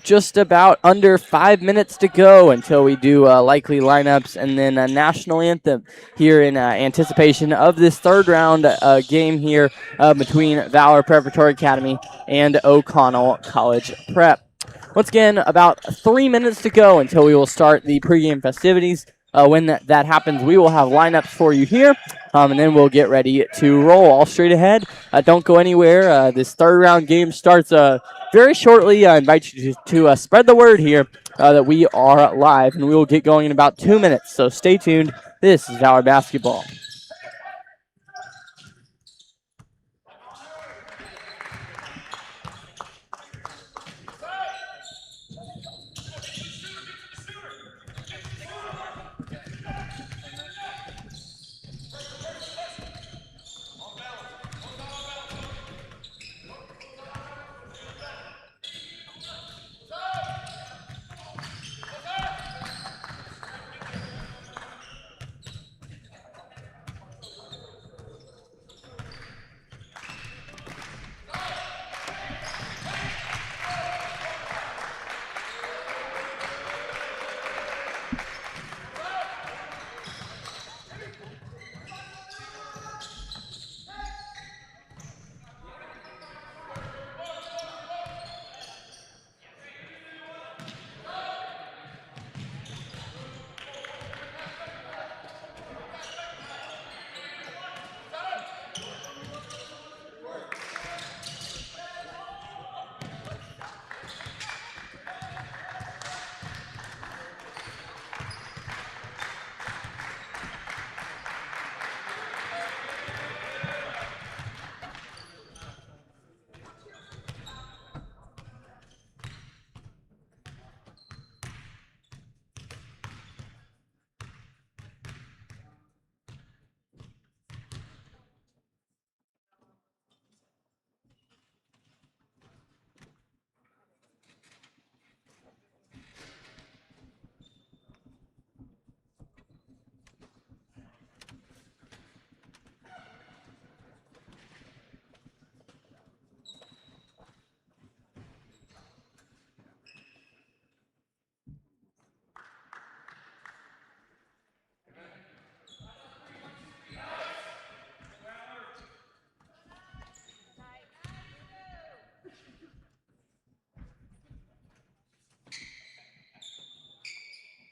Just about under 5 minutes to go until we do likely lineups and then a national anthem here in anticipation of this third round game here between Valor Preparatory Academy and O'Connell College Prep. Once again, about 3 minutes to go until we will start the pregame festivities. When that happens, we will have lineups for you here, and then we'll get ready to roll all straight ahead. Don't go anywhere. This third round game starts very shortly. I invite you to spread the word here that we are live, and we will get going in about 2 minutes. So stay tuned. This is Valor Basketball.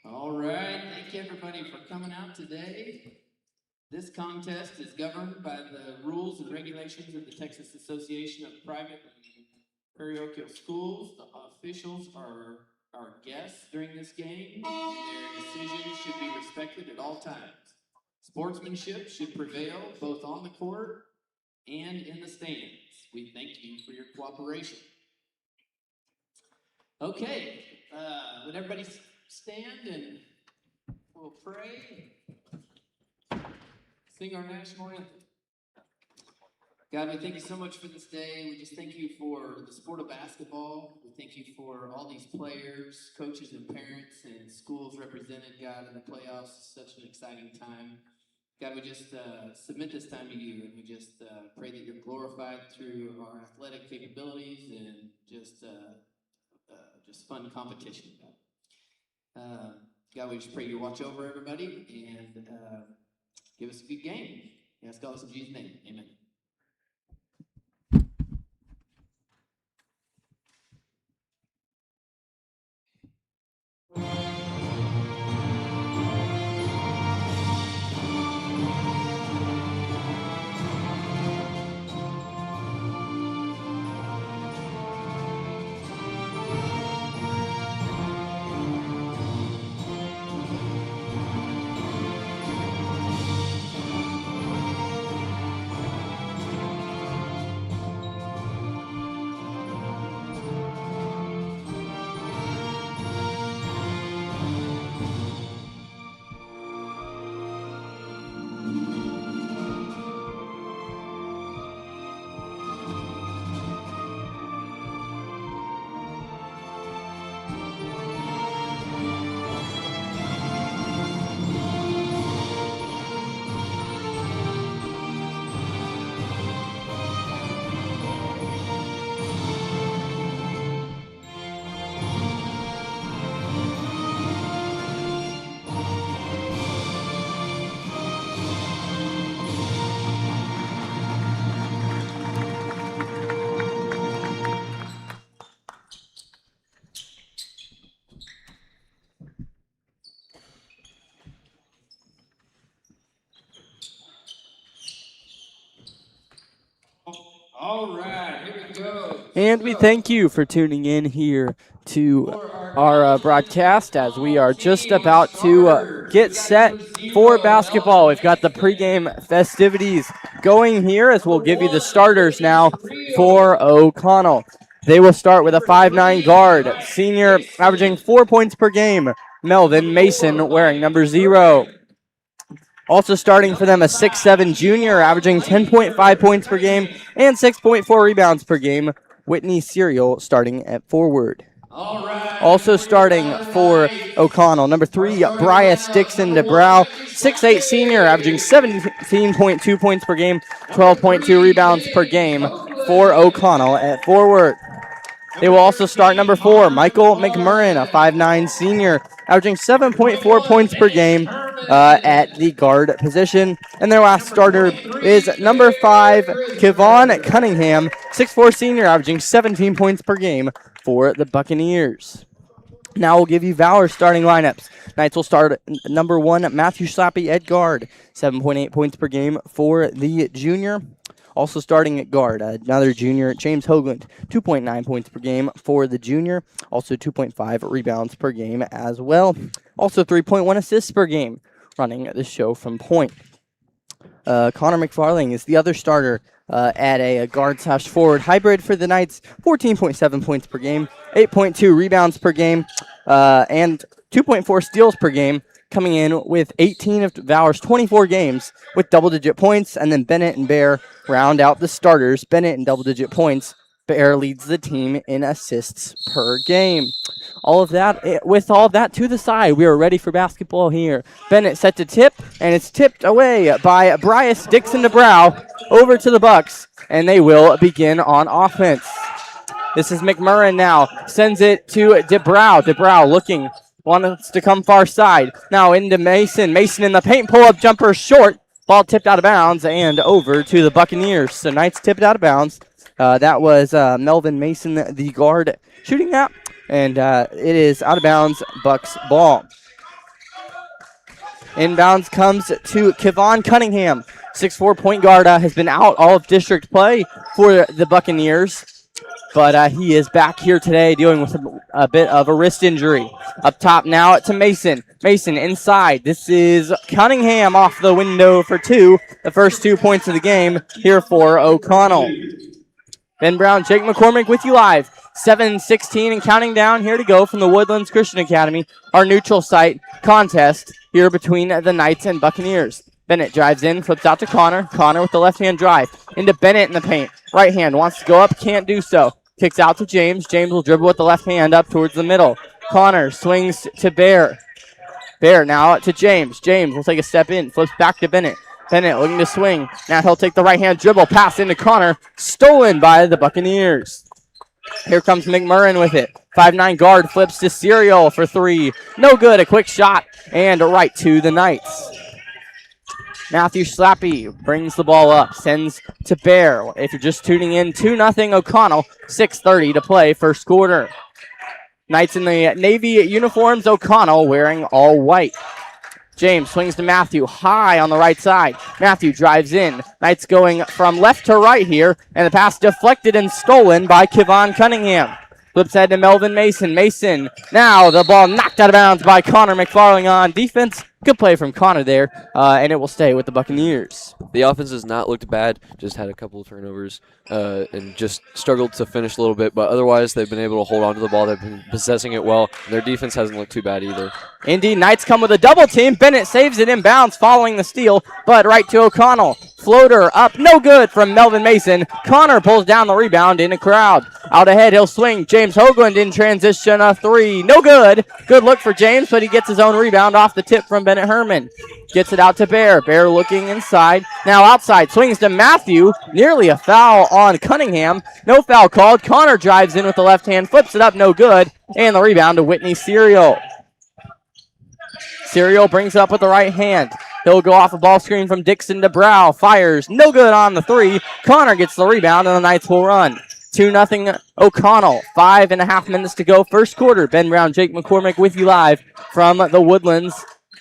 All right, thank you everybody for coming out today. This contest is governed by the rules and regulations of the Texas Association of Private and Parochial Schools. The officials are our guests during this game, and their decisions should be respected at all times. Sportsmanship should prevail both on the court and in the stands. We thank you for your cooperation. Okay, would everybody stand and we'll pray, sing our national anthem. God, we thank you so much for this day. We just thank you for the sport of basketball. We thank you for all these players, coaches, and parents, and schools represented, God, in the playoffs. It's such an exciting time. God, we just submit this time to you, and we just pray that you're glorified through our athletic capabilities and just fun competition, God. God, we just pray you watch over everybody and give us a good game. We ask all this in Jesus' name. Amen. All right, here we go. And we thank you for tuning in here to our broadcast as we are just about to get set for basketball. We've got the pregame festivities going here as we'll give you the starters now for O'Connell. They will start with a 5'9" guard, senior averaging 4 points per game, Melvin Mason wearing number 0. Also starting for them, a 6'7" junior, averaging 10.5 points per game and 6.4 rebounds per game, Whitney Serial starting at forward. Also starting for O'Connell, number 3, Bryce Dixon DeBrow, 6'8" senior, averaging 17.2 points per game, 12.2 rebounds per game for O'Connell at forward. They will also start number 4, Michael McMurrin, a 5'9" senior, averaging 7.4 points per game at the guard position. And their last starter is number 5, Kevon Cunningham, 6'4" senior, averaging 17 points per game for the Buccaneers. Now we'll give you Valor starting lineups. Knights will start number 1, Matthew Slappy at guard, 7.8 points per game for the junior. Also starting at guard, another junior, James Hoagland, 2.9 points per game for the junior. Also 2.5 rebounds per game as well. Also 3.1 assists per game, running the show from point. Connor McFarling is the other starter at a guard/forward hybrid for the Knights, 14.7 points per game, 8.2 rebounds per game, and 2.4 steals per game, coming in with 18 of Valor's 24 games with double-digit points, and then Bennett and Bear round out the starters. Bennett in double-digit points. Bear leads the team in assists per game. With all of that to the side, we are ready for basketball here. Bennett set to tip, and it's tipped away by Bryce Dixon DeBrow over to the Bucks, and they will begin on offense. This is McMurrin now, sends it to DeBrow. DeBrow looking, wants to come far side. Now into Mason. Mason in the paint, pull-up jumper short. Ball tipped out of bounds and over to the Buccaneers. So Knights tipped out of bounds. That was Melvin Mason, the guard, shooting that. And it is out of bounds, Bucks ball. Inbounds comes to Kevon Cunningham. 6'4" point guard has been out all of district play for the Buccaneers. But he is back here today dealing with a bit of a wrist injury. Up top now to Mason. Mason inside. This is Cunningham off the window for 2. The first 2 points of the game here for O'Connell. Ben Brown, Jake McCormick with you live. 7:16 and counting down here to go from the Woodlands Christian Academy. Our neutral site contest here between the Knights and Buccaneers. Bennett drives in, flips out to Connor. Connor with the left-hand drive. Into Bennett in the paint. Right hand wants to go up, can't do so. Kicks out to James. James will dribble with the left hand up towards the middle. Connor swings to Bear. Bear now to James. James will take a step in, flips back to Bennett. Bennett looking to swing. Now he'll take the right-hand dribble, pass into Connor. Stolen by the Buccaneers. Here comes McMurrin with it. 5'9" guard flips to Serial for 3. No good. A quick shot and right to the Knights. Matthew Slappy brings the ball up, sends to Bear. If you're just tuning in, 2-0 O'Connell. 6:30 to play first quarter. Knights in the Navy uniforms, O'Connell wearing all white. James swings to Matthew, high on the right side. Matthew drives in. Knights going from left to right here, and the pass deflected and stolen by Kevon Cunningham. Flips head to Melvin Mason. Mason, now the ball knocked out of bounds by Connor McFarling on defense. Good play from Connor there, and it will stay with the Buccaneers. The offense has not looked bad, just had a couple of turnovers and just struggled to finish a little bit, but otherwise they've been able to hold on to the ball. They've been possessing it well. Their defense hasn't looked too bad either. Indeed, Knights come with a double team. Bennett saves it inbounds following the steal, but right to O'Connell. Floater up, no good from Melvin Mason. Connor pulls down the rebound in a crowd. Out ahead, he'll swing. James Hoagland in transition, a 3. No good. Good look for James, but he gets his own rebound off the tip from Bennett Herman. Gets it out to Bear. Bear looking inside. Now outside. Swings to Matthew. Nearly a foul on Cunningham. No foul called. Connor drives in with the left hand. Flips it up. No good. And the rebound to Whitney Serial. Serial brings it up with the right hand. He'll go off a ball screen from Dixon to Brow. Fires. No good on the 3. Connor gets the rebound and the Knights will run. 2-0 O'Connell. 5.5 minutes to go first quarter. Ben Brown, Jake McCormick with you live from the Woodlands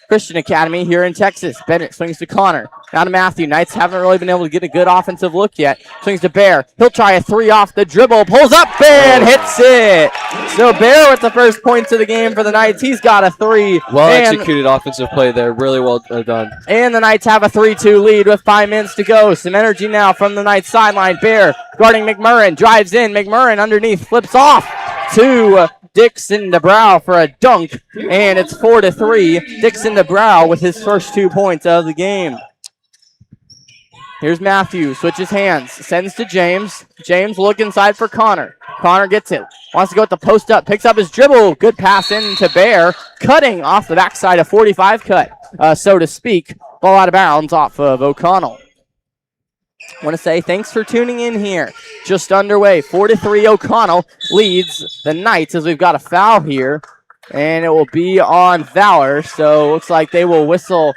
Christian Academy here in Texas. Bennett swings to Connor. Now to Matthew. Knights haven't really been able to get a good offensive look yet. Swings to Bear. He'll try a 3 off the dribble. Pulls up and hits it. So Bear with the first points of the game for the Knights. He's got a 3. Well executed offensive play there. Really well done. And the Knights have a 3-2 lead with 5 minutes to go. Some energy now from the Knights sideline. Bear guarding McMurrin. Drives in. McMurrin underneath. Flips off to Dixon DeBrow for a dunk. And it's 4-3. Dixon DeBrow with his first 2 points of the game. Here's Matthew, switches hands, sends to James. James look inside for Connor. Connor gets it, wants to go with the post up, picks up his dribble. Good pass in to Bear, cutting off the backside, a 45 cut, so to speak. Ball out of bounds off of O'Connell. Want to say thanks for tuning in here. Just underway, 4-3 O'Connell leads the Knights as we've got a foul here. And it will be on Valor, so looks like they will whistle.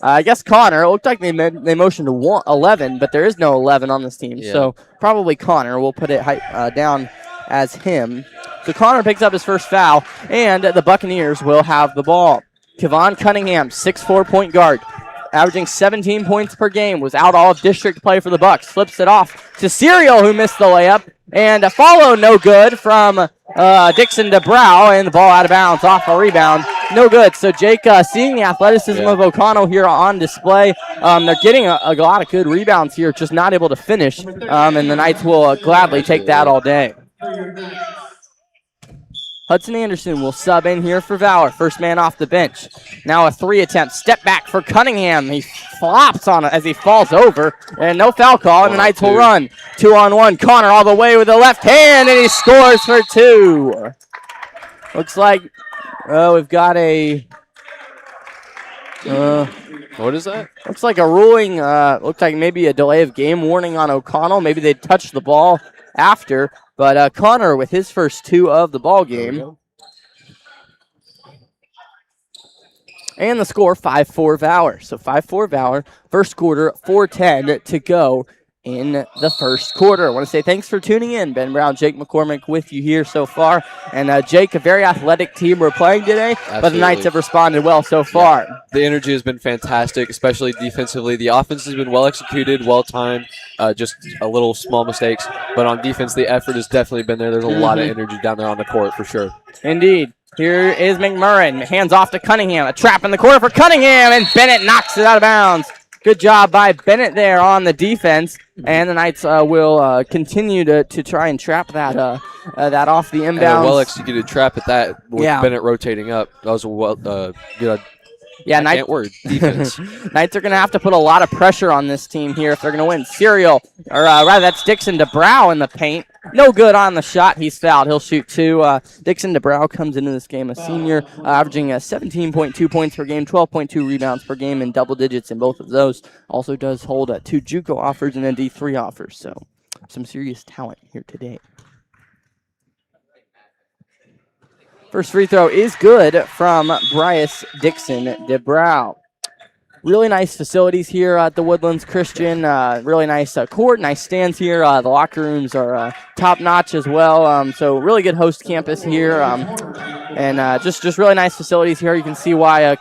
I guess Connor. It looked like they motioned to 11, but there is no 11 on this team. Yeah. So probably Connor. We'll put it down as him. So Connor picks up his first foul, and the Buccaneers will have the ball. Kevon Cunningham, 6'4" point guard, averaging 17 points per game, was out all of district play for the Bucs. Flips it off to Serial, who missed the layup. And a follow no good from Dixon DeBrow, and the ball out of bounds off a rebound. No good. So Jake, seeing the athleticism of O'Connell here on display, they're getting a lot of good rebounds here, just not able to finish, and the Knights will gladly take that all day. Hudson Anderson will sub in here for Valor. First man off the bench. Now a 3 attempt. Step back for Cunningham. He flops on it as he falls over. And no foul call, and the Knights will run. 2-on-1. Connor all the way with the left hand, and he scores for 2. Looks like we've got a... what is that? Looks like a ruling. Looks like maybe a delay of game warning on O'Connell. Maybe they touched the ball after. But Connor with his first 2 of the ball game. And the score, 5-4 Valor. So 5-4 Valor. First quarter, 4:10 to go in the first quarter. I want to say thanks for tuning in. Ben Brown, Jake McCormick with you here so far. And Jake, a very athletic team we're playing today, Absolutely. but the Knights have responded well so far. Yeah. The energy has been fantastic, especially defensively. The offense has been well executed, well timed, just a little small mistakes. But on defense, the effort has definitely been there. There's a lot of energy down there on the court for sure. Indeed. Here is McMurrin. Hands off to Cunningham. A trap in the corner for Cunningham, and Bennett knocks it out of bounds. Good job by Bennett there on the defense, and the Knights will continue to try and trap that off the inbounds. And a well-executed trap at that with Bennett rotating up. That was a good. Yeah, can't word defense. Knights are going to have to put a lot of pressure on this team here if they're going to win. Serial, or rather, that's Dixon DeBrow in the paint. No good on the shot. He's fouled. He'll shoot two. Dixon DeBrow comes into this game a senior, averaging 17.2 points per game, 12.2 rebounds per game, and double digits in both of those. Also does hold 2 JUCO offers and a D3 offers. So some serious talent here today. First free throw is good from Bryce Dixon DeBrow. Really nice facilities here at the Woodlands Christian. Really nice court, nice stands here. The locker rooms are top-notch as well. So really good host campus here. And just really nice facilities here. You can see why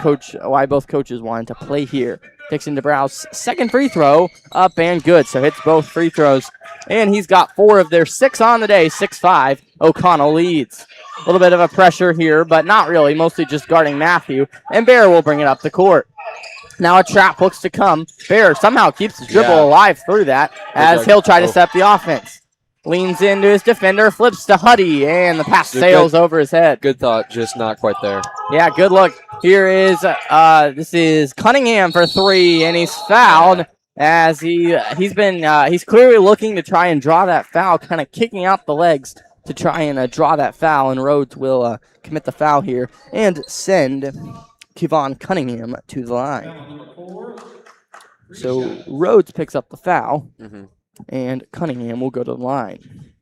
both coaches wanted to play here. Dixon DeBrow's second free throw up and good. So hits both free throws. And he's got 4 of their 6 on the day, 6-5. O'Connell leads. A little bit of a pressure here, but not really. Mostly just guarding Matthew. And Bear will bring it up the court. Now a trap looks to come. Bear somehow keeps his dribble alive through that as he'll try to set the offense. Leans into his defender, flips to Huddy, and the pass sails over his head. Good thought, just not quite there. Yeah, good look. Here is, this is Cunningham for 3, and he's fouled as he's clearly looking to try and draw that foul, kind of kicking out the legs to try and draw that foul, and Rhodes will commit the foul here and send Kevon Cunningham to the line. So Rhodes picks up the foul, and Cunningham will go to the line.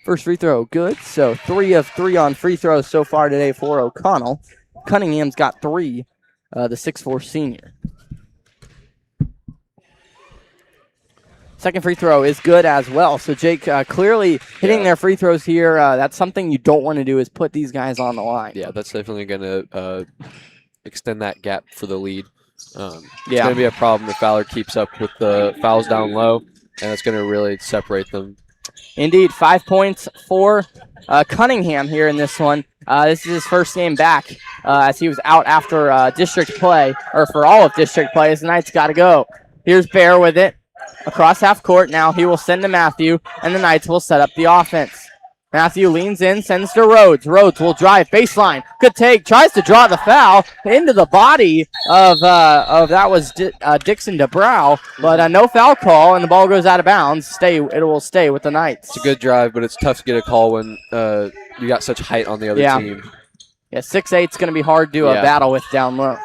First free throw, good. So 3 of 3 on free throws so far today for O'Connell. Cunningham's got 3, the 6'4 senior. Second free throw is good as well. So Jake clearly hitting their free throws here. That's something you don't want to do is put these guys on the line. Yeah, that's definitely going to extend that gap for the lead. It's going to be a problem if Valor keeps up with the fouls down low, and it's going to really separate them. Indeed, 5 points for Cunningham here in this one. This is his first game back as he was out after district play, or for all of district play, as the Knights got to go. Here's Bear with it. Across half court, now he will send to Matthew, and the Knights will set up the offense. Matthew leans in, sends to Rhodes. Rhodes will drive baseline. Good take, tries to draw the foul into the body of that was Dixon DeBrow, but no foul call, and the ball goes out of bounds. It will stay with the Knights. It's a good drive, but it's tough to get a call when you got such height on the other team. Yeah, 6'8" is going to be hard to battle with down low.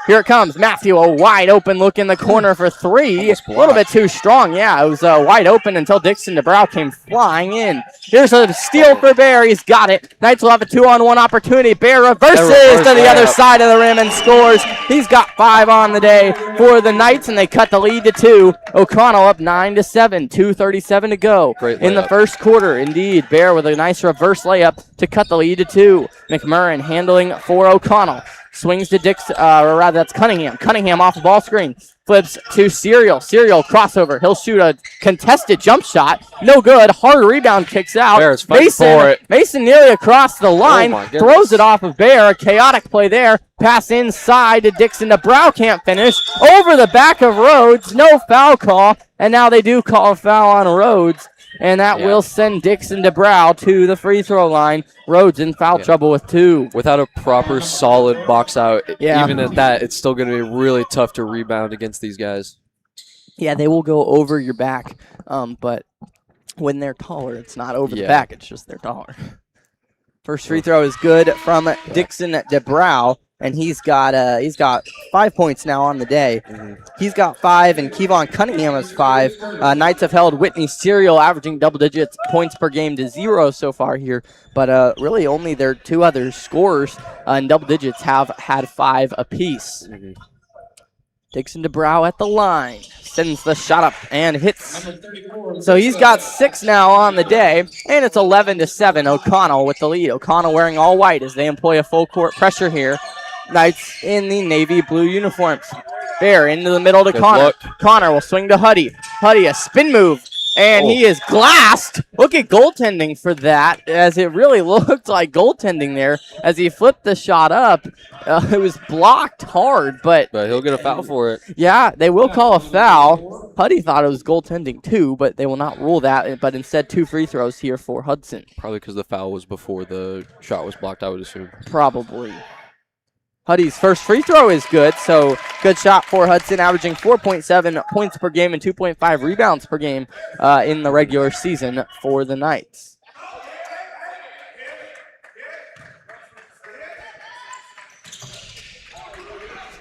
Here it comes. Matthew, a wide open look in the corner for 3. A little bit too strong. Yeah, it was wide open until Dixon DeBrow came flying in. Here's a steal for Bear. He's got it. Knights will have a 2-on-1 opportunity. Bear reverses to the other side of the rim and scores. He's got 5 on the day for the Knights, and they cut the lead to 2. O'Connell up 9-7. 2:37 to go in the first quarter. Indeed, Bear with a nice reverse layup to cut the lead to 2. McMurrin handling for O'Connell. Swings to that's Cunningham. Cunningham off the ball screen. Flips to Serial. Serial crossover. He'll shoot a contested jump shot. No good. Hard rebound kicks out. Bear's fighting for it. Mason nearly across the line. Throws it off of Bear. A chaotic play there. Pass inside to Dixon. DeBrow can't finish. Over the back of Rhodes. No foul call. And now they do call a foul on Rhodes. And that will send Dixon DeBrow to the free throw line. Rhodes in foul trouble with 2. Without a proper solid box out, even at that, it's still going to be really tough to rebound against these guys. Yeah, they will go over your back, but when they're taller, it's not over the back. It's just they're taller. First free throw is good from Dixon DeBrow. And he's got 5 points now on the day. He's got 5, and Kevon Cunningham has 5. Knights have held Whitney Serial averaging double digits points per game to 0 so far here. But really only their 2 other scorers in double digits have had 5 apiece. Dixon DeBrow at the line. Sends the shot up and hits. So he's got 6 now on the day, and it's 11-7. O'Connell with the lead. O'Connell wearing all white as they employ a full court pressure here. Knights in the navy blue uniforms. Bear into the middle to Connor. Luck. Connor will swing to Huddy. Huddy, a spin move. And he is glassed. Look at goaltending for that, as it really looked like goaltending there. As he flipped the shot up, it was blocked hard, but he'll get a foul for it. yeah, they will call a foul. Huddy thought it was goaltending too, but they will not rule that, but instead 2 free throws here for Hudson. Probably because the foul was before the shot was blocked, I would assume. Probably. Huddy's first free throw is good, so good shot for Hudson, averaging 4.7 points per game and 2.5 rebounds per game in the regular season for the Knights.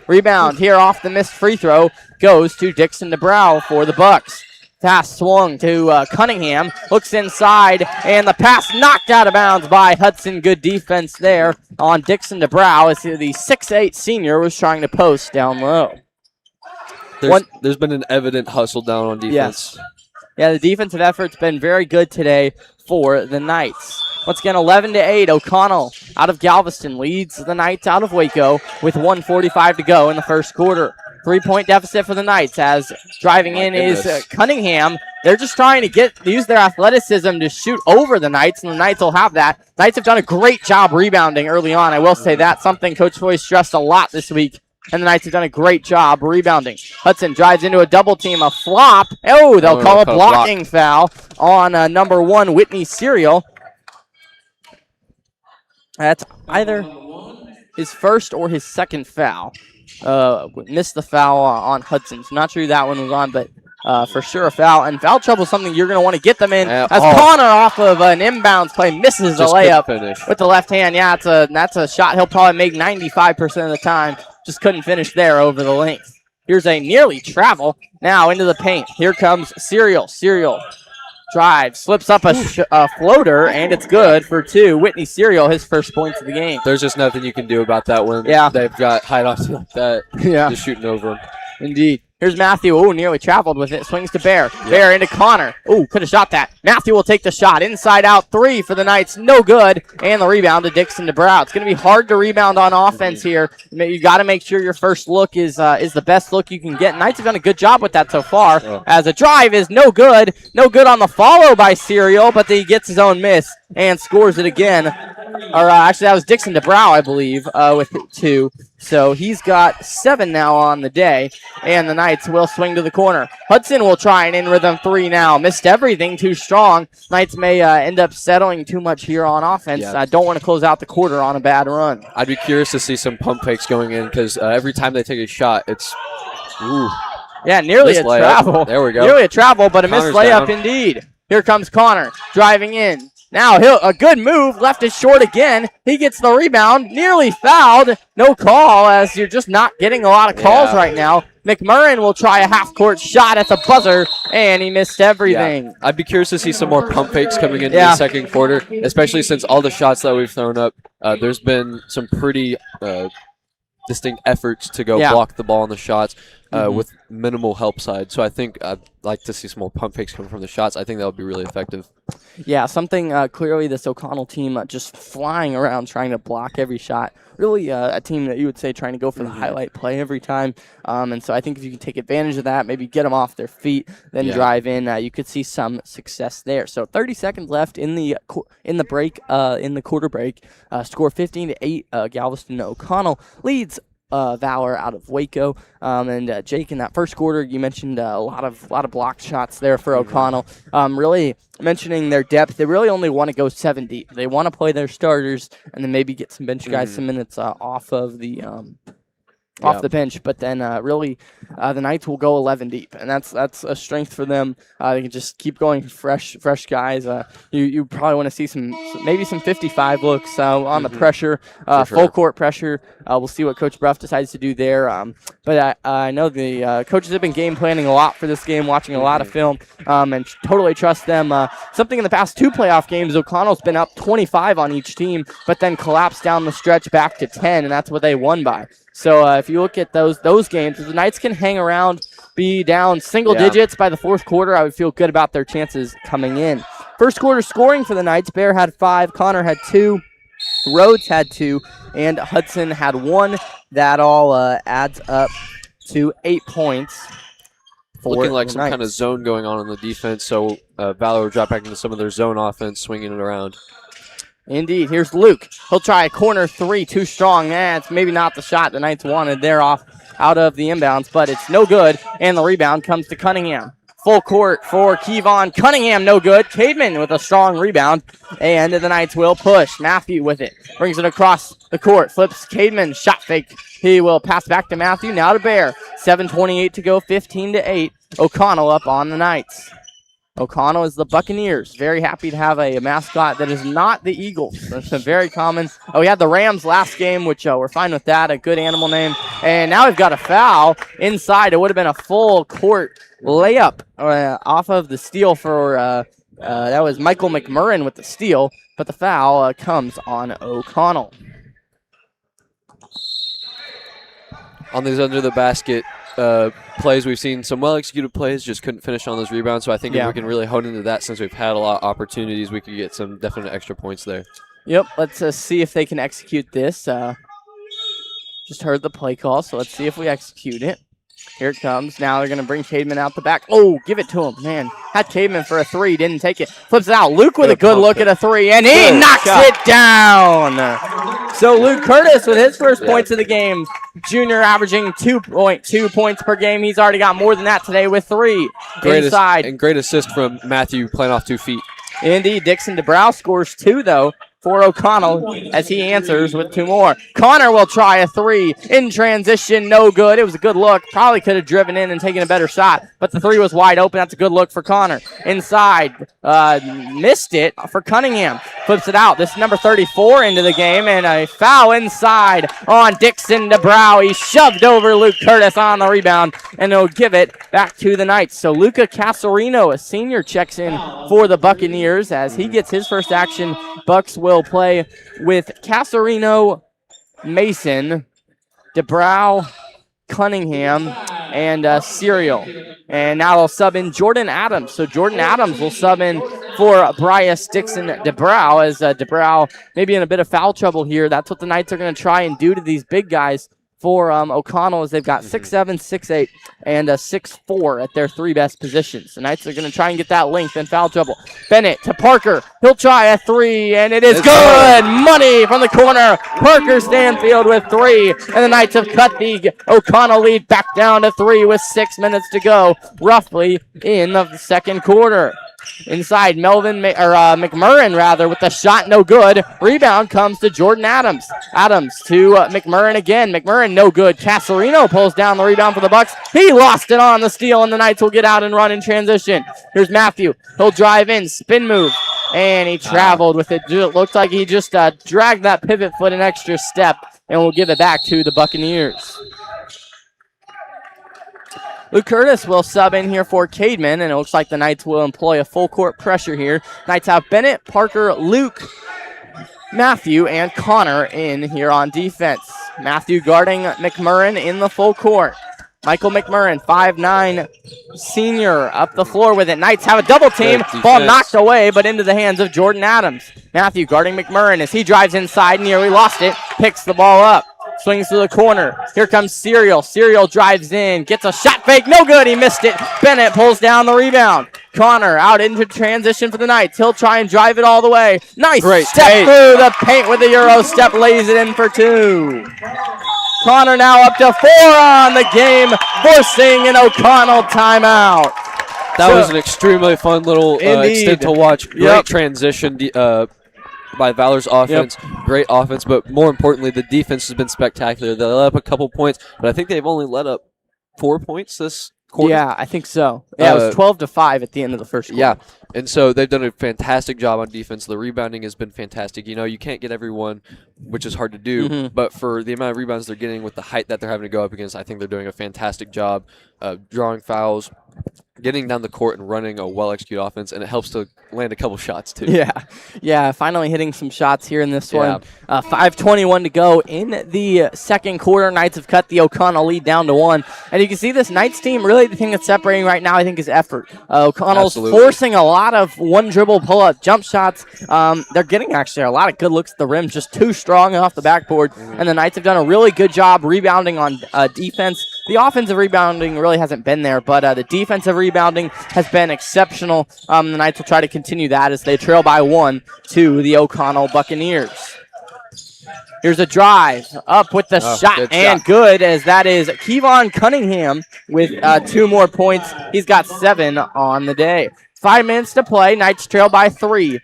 Rebound here off the missed free throw goes to Dixon DeBrow for the Bucks. Pass swung to Cunningham. Looks inside, and the pass knocked out of bounds by Hudson. Good defense there on Dixon DeBrow as the 6'8 senior was trying to post down low. There's been an evident hustle down on defense. Yes. Yeah, the defensive effort's been very good today for the Knights. Once again, 11-8. O'Connell out of Galveston leads the Knights out of Waco with 1:45 to go in the first quarter. 3-point deficit for the Knights as driving in is Cunningham. They're just trying to use their athleticism to shoot over the Knights, and the Knights will have that. Knights have done a great job rebounding early on. I will say that. Something Coach Foy stressed a lot this week, and the Knights have done a great job rebounding. Hudson drives into a double team, a flop. Oh, they'll call a blocking foul on number 1, Whitney Serial. That's either his first or his second foul. Missed the foul on Hudson. So not sure who that one was on, but for sure a foul. And foul trouble is something you're going to want to get them in. As Connor off of an inbounds play misses the layup with the left hand. Yeah, that's a shot he'll probably make 95% of the time. Just couldn't finish there over the length. Here's a nearly travel. Now into the paint. Here comes Serial. Serial drive, slips up a floater, and it's good for 2. Whitney Serial, his first points of the game. There's just nothing you can do about that when they've got hideouts like that. Yeah. Just shooting over them. Indeed. Here's Matthew. Oh, nearly traveled with it. Swings to Bear. Yep. Bear into Connor. Oh, could have shot that. Matthew will take the shot. Inside out 3 for the Knights. No good. And the rebound to Dixon DeBrow. It's going to be hard to rebound on offense here. You got to make sure your first look is the best look you can get. Knights have done a good job with that so far. As a drive is no good. No good on the follow by Serial, but he gets his own miss and scores it again. Or actually, that was Dixon DeBrow, I believe, with 2. So he's got 7 now on the day, and the Knights will swing to the corner. Hudson will try an in-rhythm 3 now. Missed everything, too strong. Knights may end up settling too much here on offense. I don't want to close out the quarter on a bad run. I'd be curious to see some pump fakes going in because every time they take a shot, it's yeah, nearly a travel. There we go. Nearly a travel, but a missed layup indeed. Here comes Connor driving in. Now a good move, left it short again. He gets the rebound, nearly fouled. No call, as you're just not getting a lot of calls right now. McMurrin will try a half-court shot at the buzzer, and he missed everything. Yeah. I'd be curious to see some more pump fakes coming into the second quarter, especially since all the shots that we've thrown up, there's been some pretty distinct efforts to go block the ball on the shots with minimal help side. So I think I'd like to see some more pump fakes coming from the shots. I think that would be really effective. Yeah, something clearly this O'Connell team just flying around trying to block every shot. Really a team that you would say trying to go for the highlight play every time. And so I think if you can take advantage of that, maybe get them off their feet, then drive in, you could see some success there. So 30 seconds left in the break, in the quarter break. Score 15-8. Galveston O'Connell leads Valor out of Waco. And Jake, in that first quarter, you mentioned a lot of blocked shots there for O'Connell. Really mentioning their depth, they really only want to go 7 deep. They want to play their starters and then maybe get some bench guys some minutes off of the the bench, but then really the Knights will go 11 deep, and that's a strength for them. They can just keep going fresh guys. You probably want to see maybe some 55 looks on the pressure, full court pressure. We'll see what Coach Bruff decides to do there. But I know the coaches have been game planning a lot for this game, watching a lot of film, and totally trust them. Something in the past 2 playoff games, O'Connell's been up 25 on each team, but then collapsed down the stretch back to 10, and that's what they won by. So if you look at those games, if the Knights can hang around, be down single digits by the fourth quarter, I would feel good about their chances coming in. First quarter scoring for the Knights, Bear had 5, Connor had 2, Rhodes had 2, and Hudson had 1. That all adds up to 8 points. Looking like some kind of zone going on the defense, so Valor will drop back into some of their zone offense, swinging it around. Indeed. Here's Luke. He'll try a corner 3, too strong. It's maybe not the shot the Knights wanted there out of the inbounds, but it's no good, and the rebound comes to Cunningham. Full court for Kevon Cunningham, no good. Caveman with a strong rebound, and the Knights will push. Matthew with it. Brings it across the court. Flips Caveman, shot fake. He will pass back to Matthew, now to Bear. 7:28 to go, 15-8. O'Connell up on the Knights. O'Connell is the Buccaneers. Very happy to have a mascot that is not the Eagles. That's a very common. Oh, we had the Rams last game, which we're fine with that. A good animal name. And now we've got a foul inside. It would have been a full court layup off of the steal for, that was Michael McMurrin with the steal. But the foul comes on O'Connell. On these under the basket plays, we've seen some well-executed plays, just couldn't finish on those rebounds. So I think if we can really hone into that, since we've had a lot of opportunities, we could get some definite extra points there. Yep, let's see if they can execute this. Just heard the play call, so let's see if we execute it. Here it comes. Now they're going to bring Cademan out the back. Oh, give it to him. Man, had Cademan for a 3, didn't take it. Flips it out. Luke with a good look at a 3, and he knocks it down. So Luke Curtis with his first points of the game. Junior averaging 2.2 points per game. He's already got more than that today with 3 inside. And great assist from Matthew playing off 2 feet. Indeed. Dixon DeBrow scores 2, though, for O'Connell as he answers with 2 more. Connor will try a 3 in transition. No good. It was a good look. Probably could have driven in and taken a better shot, but the 3 was wide open. That's a good look for Connor. Inside. Missed it for Cunningham. Flips it out. This is number 34 into the game, and a foul inside on Dixon DeBrow. He shoved over Luke Curtis on the rebound, and he'll give it back to the Knights. So Luca Casarino, a senior, checks in for the Buccaneers as he gets his first action. Bucks will play with Casarino, Mason, DeBrow, Cunningham, and Serial. And now they'll sub in Jordan Adams. So Jordan Adams will sub in for Bryce Dixon DeBrow as DeBrow maybe in a bit of foul trouble here. That's what the Knights are going to try and do to these big guys for O'Connell, as they've got 6'7", 6'8", and 6'4" at their 3 best positions. The Knights are going to try and get that length and foul trouble. Bennett to Parker. He'll try a 3, and it is good. Money from the corner. Parker Stanfield with 3, and the Knights have cut the O'Connell lead back down to 3 with 6 minutes to go, roughly in the second quarter. Inside, McMurrin with the shot, no good. Rebound comes to Jordan Adams. Adams to McMurrin again. McMurrin, no good. Casarino pulls down the rebound for the Bucks. He lost it on the steal, and the Knights will get out and run in transition. Here's Matthew. He'll drive in, spin move, and he traveled with it. It looks like he just dragged that pivot foot an extra step, and we'll give it back to the Buccaneers. Luke Curtis will sub in here for Cademan, and it looks like the Knights will employ a full court pressure here. Knights have Bennett, Parker, Luke, Matthew, and Connor in here on defense. Matthew guarding McMurrin in the full court. Michael McMurrin, 5'9", senior, up the floor with it. Knights have a double team. Ball knocked away, but into the hands of Jordan Adams. Matthew guarding McMurrin as he drives inside, nearly lost it, picks the ball up. Swings to the corner. Here comes Serial. Serial drives in. Gets a shot fake. No good. He missed it. Bennett pulls down the rebound. Connor out into transition for the Knights. He'll try and drive it all the way. Nice step through the paint with the Euro step. Lays it in for 2. Connor now up to 4 on the game, forcing an O'Connell timeout. That was an extremely fun little extent to watch. Great transition by Valor's offense. Great offense, but more importantly, the defense has been spectacular. They let up a couple points, but I think they've only let up 4 points this quarter. Yeah, I think so. Yeah, it was 12-5 at the end of the first quarter. Yeah, and so they've done a fantastic job on defense. The rebounding has been fantastic. You know, you can't get everyone, which is hard to do, but for the amount of rebounds they're getting with the height that they're having to go up against, I think they're doing a fantastic job drawing fouls getting down the court and running a well-executed offense, and it helps to land a couple shots too. Yeah, finally hitting some shots here in this one. 5:21 to go in the second quarter. Knights have cut the O'Connell lead down to 1. And you can see this Knights team, really the thing that's separating right now, I think, is effort. O'Connell's forcing a lot of one-dribble pull-up jump shots. They're getting actually a lot of good looks at the rim, just too strong off the backboard. And the Knights have done a really good job rebounding on defense. The offensive rebounding really hasn't been there, but the defensive rebounding has been exceptional. The Knights will try to continue that as they trail by 1 to the O'Connell Buccaneers. Here's a drive up with the shot, and good, as that is Kevon Cunningham with 2 more points. He's got 7 on the day. 5 minutes to play. Knights trail by 3.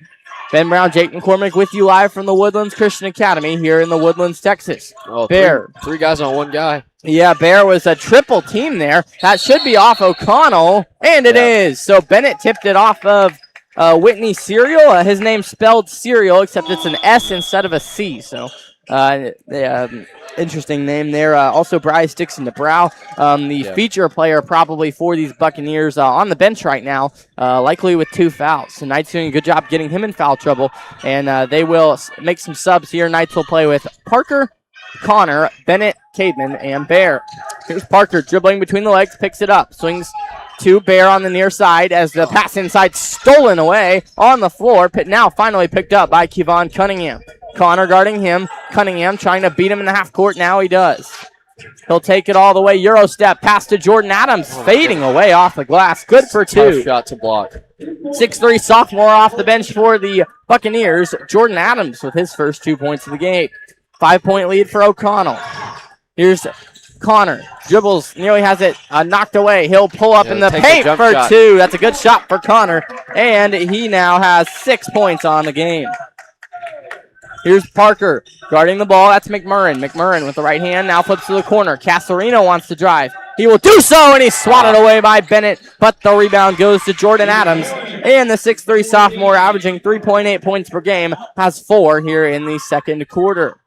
Ben Brown, Jake McCormick with you live from the Woodlands Christian Academy here in the Woodlands, Texas. Bear. Three guys on one guy. Yeah, Bear was a triple team there. That should be off O'Connell, and it is. So Bennett tipped it off of Whitney Serial. His name's spelled Serial, except it's an S instead of a C. So interesting name there. Also, Bryce Dixon DeBrow, the feature player probably for these Buccaneers, on the bench right now, likely with 2 fouls. So Knights doing a good job getting him in foul trouble, and they will make some subs here. Knights will play with Parker, Connor, Bennett, Cademan, and Bear. Here's Parker dribbling between the legs, picks it up, swings to Bear on the near side as the pass inside stolen away on the floor. Now finally picked up by Kevon Cunningham. Connor guarding him. Cunningham trying to beat him in the half court. Now he does. He'll take it all the way. Euro step pass to Jordan Adams, fading away off the glass. Good for 2. Tough shot to block. 6'3" sophomore off the bench for the Buccaneers. Jordan Adams with his first 2 points of the game. 5-point lead for O'Connell. Here's Connor. Dribbles, nearly has it knocked away. He'll pull up in the paint for 2. That's a good shot for Connor. And he now has 6 points on the game. Here's Parker guarding the ball. That's McMurrin. McMurrin with the right hand now flips to the corner. Casarino wants to drive. He will do so, and he's swatted away by Bennett, but the rebound goes to Jordan Adams. And the 6'3" sophomore, averaging 3.8 points per game, has 4 here in the second quarter.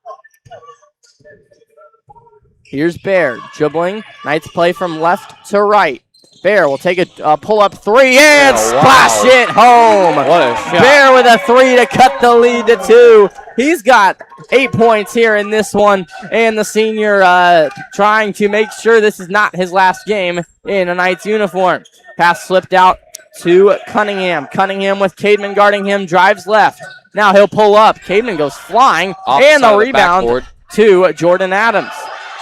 Here's Bear dribbling. Knights play from left to right. Bear will take a pull-up 3 and splash it home. What a shot. Bear with a 3 to cut the lead to 2. He's got 8 points here in this one, and the senior trying to make sure this is not his last game in a Knights uniform. Pass slipped out to Cunningham. Cunningham with Cademan guarding him, drives left. Now he'll pull up. Cademan goes flying, and the rebound to Jordan Adams.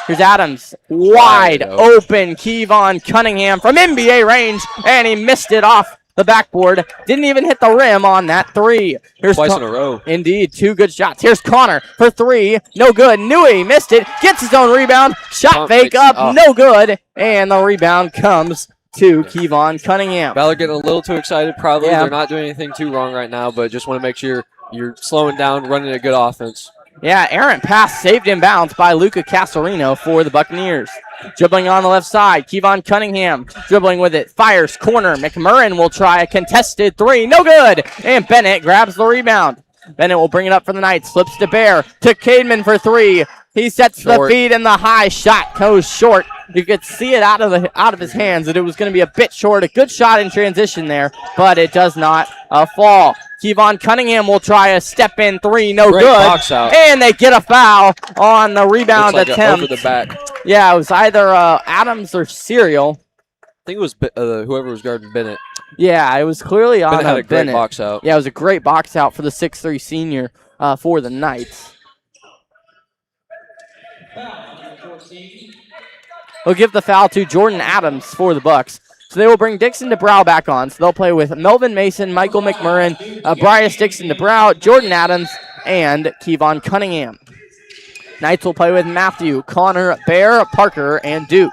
Here's Adams, wide open. Kevon Cunningham from NBA range, and he missed it off the backboard. Didn't even hit the rim on that 3. Here's twice in a row. Indeed, 2 good shots. Here's Connor for 3. No good. Newey missed it. Gets his own rebound. Shot fake up. No good. And the rebound comes to Kevon Cunningham. Valor getting a little too excited probably. They're not doing anything too wrong right now, but just want to make sure you're slowing down, running a good offense. Yeah, errant pass saved in bounds by Luca Casarino for the Buccaneers. Dribbling on the left side, Kevon Cunningham dribbling with it, fires corner. McMurrin will try a contested 3, no good. And Bennett grabs the rebound. Bennett will bring it up for the Knights, flips to Bear, to Cademan for 3. He sets the feed, and the high shot goes short. You could see it out of his hands that it was going to be a bit short. A good shot in transition there, but it does not fall. Kevon Cunningham will try a step-in 3, no good. Box out. And they get a foul on the rebound attempt. Over the back. Yeah, it was either Adams or Serial. I think it was whoever was guarding Bennett. Yeah, it was clearly on Bennett. Had a Bennett. Great box out. Yeah, it was a great box out for the 6'3" senior for the Knights. We'll give the foul to Jordan Adams for the Bucks. So they will bring Dixon DeBrow back on. So they'll play with Melvin Mason, Michael McMurrin, Bryce Dixon DeBrow, Jordan Adams, and Kevon Cunningham. Knights will play with Matthew, Connor, Bear, Parker, and Duke.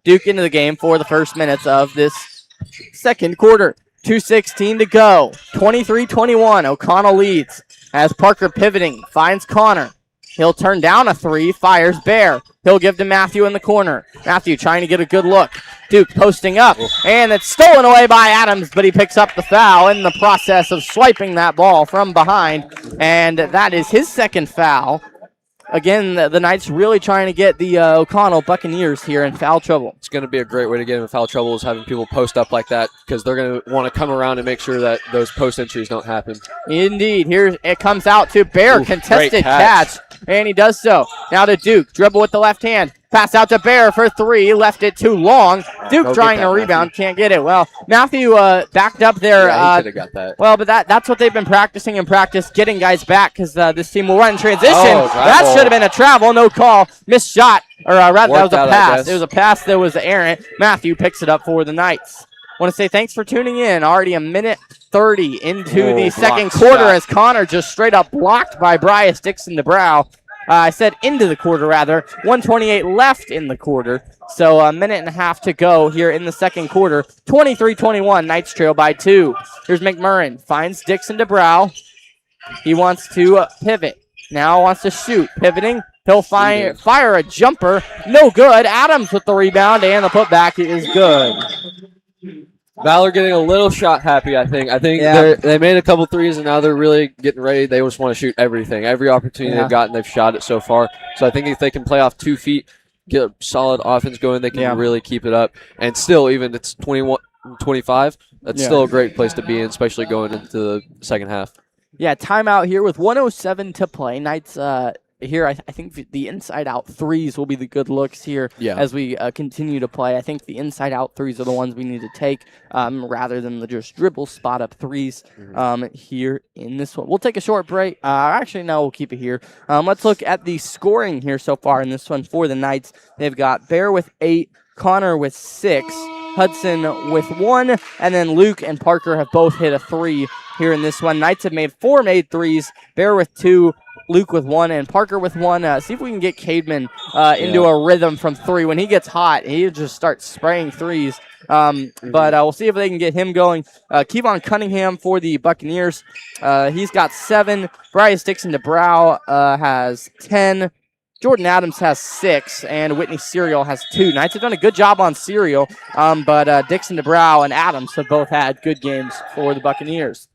Duke into the game for the first minutes of this second quarter. 2:16 to go. 23-21. O'Connell leads as Parker pivoting, finds Connor. He'll turn down a 3, fires Bear. He'll give to Matthew in the corner. Matthew trying to get a good look. Duke posting up, and it's stolen away by Adams, but he picks up the foul in the process of swiping that ball from behind, and that is his second foul. again, the Knights really trying to get the O'Connell Buccaneers here in foul trouble. It's going to be a great way to get in foul trouble is having people post up like that because they're going to want to come around and make sure that those post entries don't happen. Indeed. Here it comes out to Bear. Ooh, contested catch. And he does so. Now to Duke. Dribble with the left hand. Pass out to Bear for 3. Left it too long. Duke trying to rebound. Matthew. Can't get it. Well, Matthew backed up there. Yeah, he could have got that. Well, but that's what they've been practicing in practice, getting guys back because this team will run in transition. That should have been a travel. No call. Missed shot. Or rather, that was a pass. It was a pass that was errant. Matthew picks it up for the Knights. Want to say thanks for tuning in. Already a minute 30 into the second quarter as Connor just straight up blocked by Bryce Dixon DeBrow. I said into the quarter, rather. 1:28 left in the quarter. So a minute and a half to go here in the second quarter. 23-21, Knights trail by 2. Here's McMurrin. Finds Dixon DeBrow. He wants to pivot. Now wants to shoot. Pivoting. He'll fire a jumper. No good. Adams with the rebound, and the putback is good. Valor getting a little shot happy, I think. They made a couple threes, and now they're really getting ready. They just want to shoot everything. Every opportunity they've gotten, they've shot it so far. So I think if they can play off 2 feet, get a solid offense going, they can really keep it up. And still, even it's 21-25, that's still a great place to be in, especially going into the second half. Yeah, timeout here with 1:07 to play. Knights here, I think the inside-out threes will be the good looks here as we continue to play. I think the inside-out threes are the ones we need to take rather than the just dribble spot-up threes here in this one. We'll take a short break. Actually, no, we'll keep it here. Let's look at the scoring here so far in this one for the Knights. They've got Bear with 8, Connor with 6, Hudson with 1, and then Luke and Parker have both hit a 3 here in this one. Knights have made 4 made threes, Bear with 2, Luke with 1, and Parker with 1. See if we can get Cademan into a rhythm from 3. When he gets hot, he just starts spraying threes. But we'll see if they can get him going. Kevon Cunningham for the Buccaneers. He's got 7. Bryce Dixon DeBrow has 10. Jordan Adams has 6, and Whitney Serial has 2. Knights have done a good job on Serial, but Dixon DeBrow and Adams have both had good games for the Buccaneers.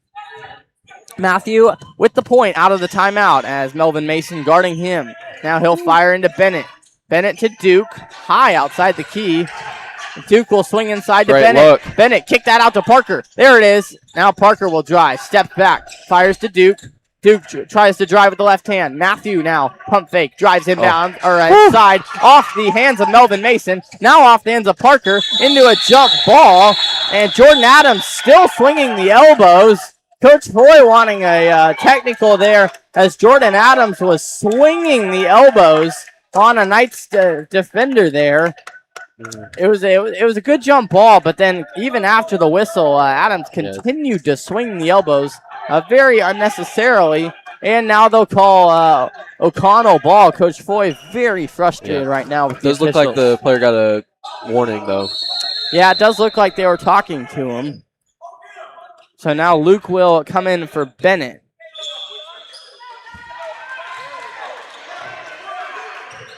Matthew with the point out of the timeout as Melvin Mason guarding him. Now he'll fire into Bennett. Bennett to Duke, high outside the key. Duke will swing inside to Bennett. Look. Bennett kick that out to Parker. There it is. Now Parker will drive. Steps back. Fires to Duke. Duke tries to drive with the left hand. Matthew now pump fake. Drives him down or inside. Off the hands of Melvin Mason. Now off the hands of Parker into a jump ball. And Jordan Adams still swinging the elbows. Coach Foy wanting a technical there as Jordan Adams was swinging the elbows on a Knights defender there. It was a good jump ball, but then even after the whistle, Adams continued to swing the elbows very unnecessarily, and now they'll call O'Connell ball. Coach Foy very frustrated right now with the does look like the player got a warning, though. Yeah, it does look like they were talking to him. So now Luke will come in for Bennett.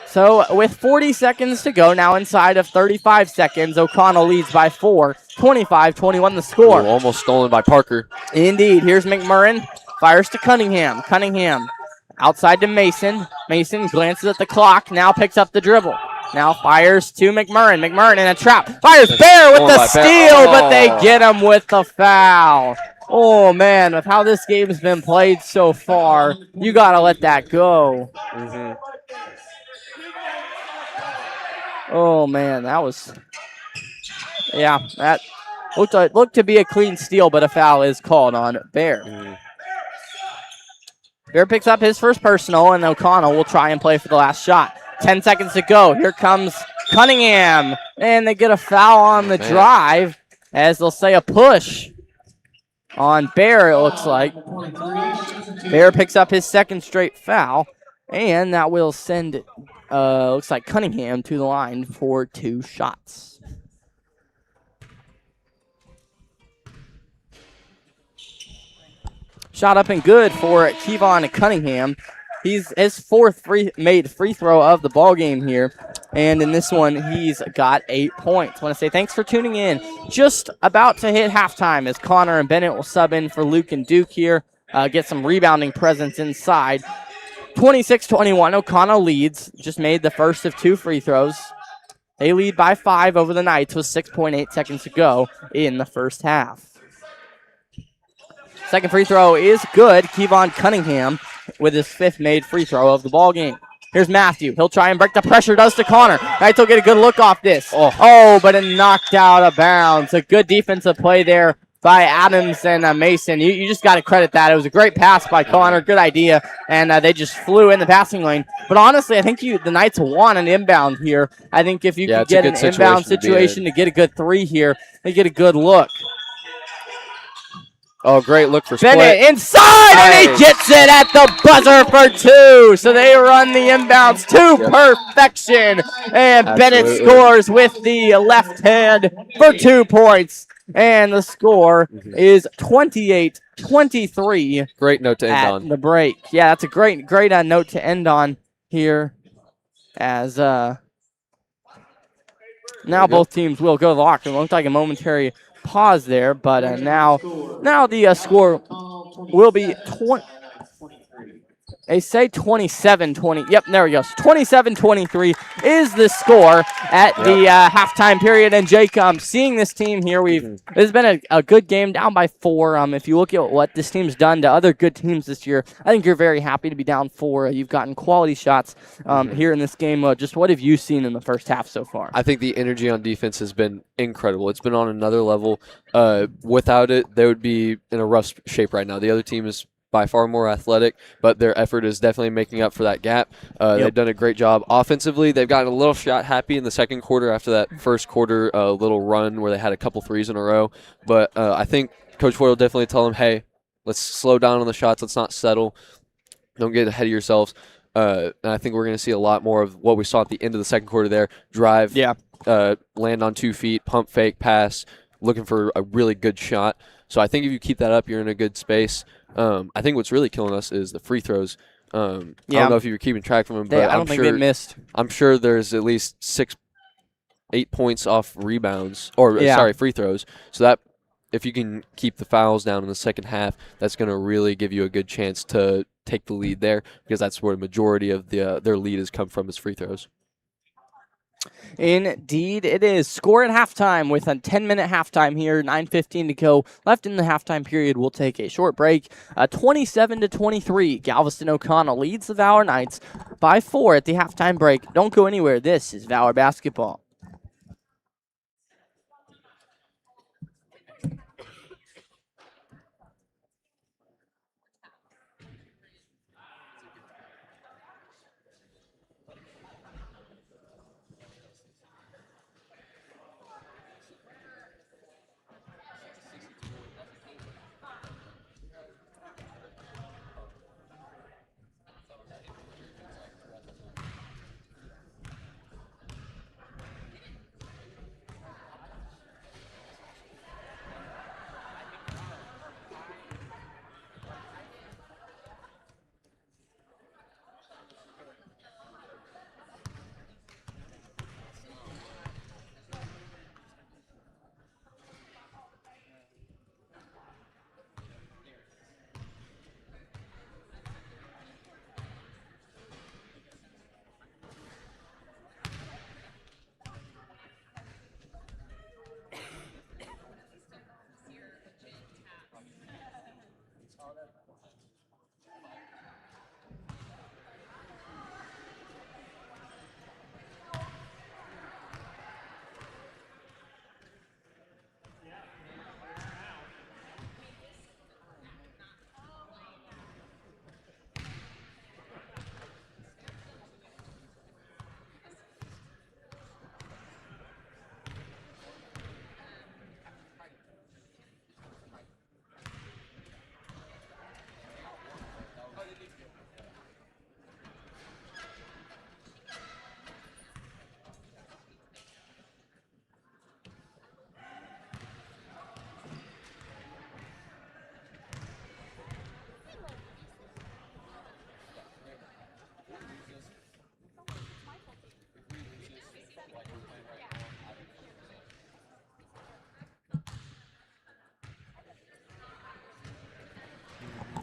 So with 40 seconds to go, now inside of 35 seconds, O'Connell leads by 4. 25-21 the score. Ooh, almost stolen by Parker. Indeed. Here's McMurrin. Fires to Cunningham. Cunningham outside to Mason. Mason glances at the clock. Now picks up the dribble. Now fires to McMurrin. McMurrin in a trap. Fires Bear with the steal, but they get him with the foul. Oh, man, with how this game's been played so far, you got to let that go. Oh, man, that was... Yeah, that looked to be a clean steal, but a foul is called on Bear. Bear picks up his first personal, and O'Connell will try and play for the last shot. 10 seconds to go. Here comes Cunningham, and they get a foul on the drive, as they'll say a push on Bear, it looks like. Bear picks up his second straight foul, and that will send, looks like Cunningham to the line for 2 shots. Shot up and good for Kevon Cunningham. He's his 4th made free throw of the ball game here. And in this one, he's got 8 points. I want to say thanks for tuning in. Just about to hit halftime as Connor and Bennett will sub in for Luke and Duke here. Get some rebounding presence inside. 26-21, O'Connell leads. Just made the first of 2 free throws. They lead by 5 over the Knights with 6.8 seconds to go in the first half. Second free throw is good. Kevon Cunningham with his 5th made free throw of the ball game. Here's Matthew. He'll try and break the pressure. Does to Connor. Knights will get a good look off this. Oh, but it knocked out of bounds. A good defensive play there by Adams and Mason. You just got to credit that. It was a great pass by Connor. Good idea. And they just flew in the passing lane. But honestly, I think the Knights want an inbound here. I think if you could get an inbound situation to get a good 3 here, they get a good look. Oh, great look for Split. Bennett inside, and he gets it at the buzzer for 2. So they run the inbounds to perfection. And Bennett scores with the left hand for 2 points. And the score is 28-23. Great note to end on. The break. Yeah, that's a great note to end on here as now both teams will go to the locker room. Looked like a momentary pause there, but now the score will be they say 27-20. Yep, there we go. 27-23 is the score at the halftime period. And Jake, seeing this team here, this has been a good game, down by 4. If you look at what this team's done to other good teams this year, I think you're very happy to be down 4. You've gotten quality shots here in this game. Just what have you seen in the first half so far? I think the energy on defense has been incredible. It's been on another level. Without it, they would be in a rough shape right now. The other team is by far more athletic, but their effort is definitely making up for that gap. They've done a great job. Offensively, they've gotten a little shot happy in the second quarter after that first quarter little run where they had a couple threes in a row. But I think Coach Ford will definitely tell them, hey, let's slow down on the shots. Let's not settle. Don't get ahead of yourselves. And I think we're going to see a lot more of what we saw at the end of the second quarter there. Drive, land on 2 feet, pump fake, pass, looking for a really good shot. So I think if you keep that up, you're in a good space. I think what's really killing us is the free throws. I don't know if you were keeping track of them, but I don't think they missed. I'm sure there's at least 8 points off rebounds, free throws. So that if you can keep the fouls down in the second half, that's going to really give you a good chance to take the lead there, because that's where the majority of their lead has come from, is free throws. Indeed, it is. Score at halftime with a 10-minute halftime here, 9:15 to go left in the halftime period. We'll take a short break. 27-23, Galveston O'Connell leads the Valor Knights by 4 at the halftime break. Don't go anywhere. This is Valor Basketball.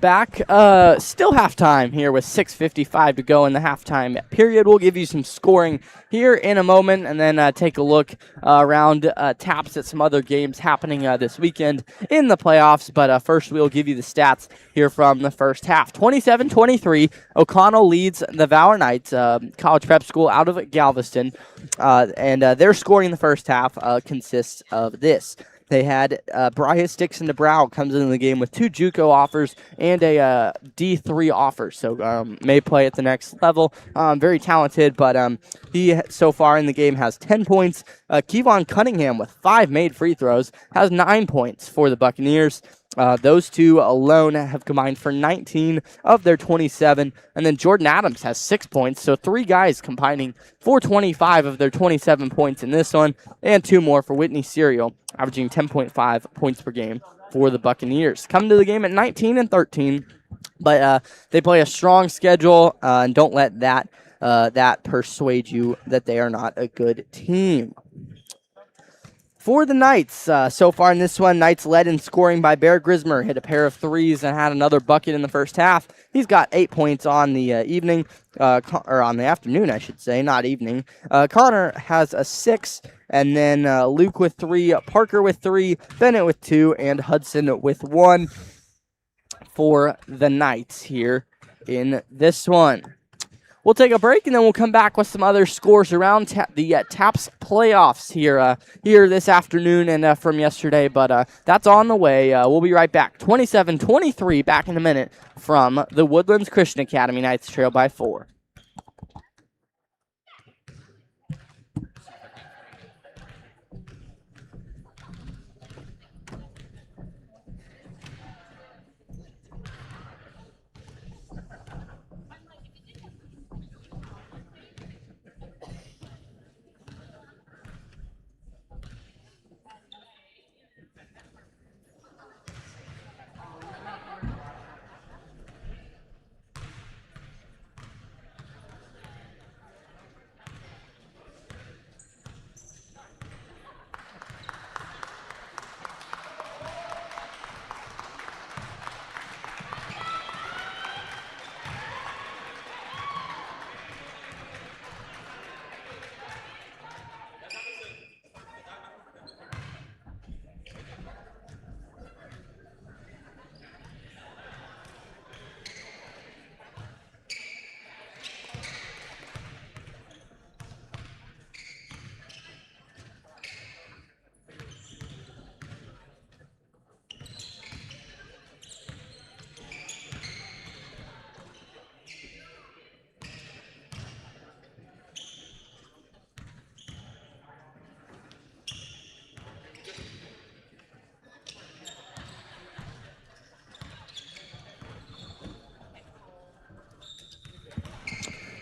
back. Still halftime here with 6:55 to go in the halftime period. We'll give you some scoring here in a moment and then take a look around taps at some other games happening this weekend in the playoffs. But first, we'll give you the stats here from the first half. 27-23, O'Connell leads the Valor Knights, college prep school out of Galveston. And their scoring in the first half consists of this. They had Bryas Dixon DeBrow comes into the game with 2 JUCO offers and a D3 offer, so may play at the next level. Very talented, but he so far in the game has 10 points. Kevon Cunningham with 5 made free throws has 9 points for the Buccaneers. Those two alone have combined for 19 of their 27. And then Jordan Adams has 6 points. So 3 guys combining for 25 of their 27 points in this one. And 2 more for Whitney Serial, averaging 10.5 points per game for the Buccaneers. Come to the game at 19-13. But they play a strong schedule. And don't let that persuade you that they are not a good team. For the Knights, so far in this one, Knights led in scoring by Bear Grismer. Hit a pair of threes and had another bucket in the first half. He's got 8 points on the evening, or on the afternoon, I should say, not evening. Connor has a 6, and then Luke with 3, Parker with 3, Bennett with 2, and Hudson with 1 for the Knights here in this one. We'll take a break, and then we'll come back with some other scores around the TAPS playoffs here this afternoon and from yesterday. But that's on the way. We'll be right back. 27-23, back in a minute from the Woodlands Christian Academy. Knights trail by 4.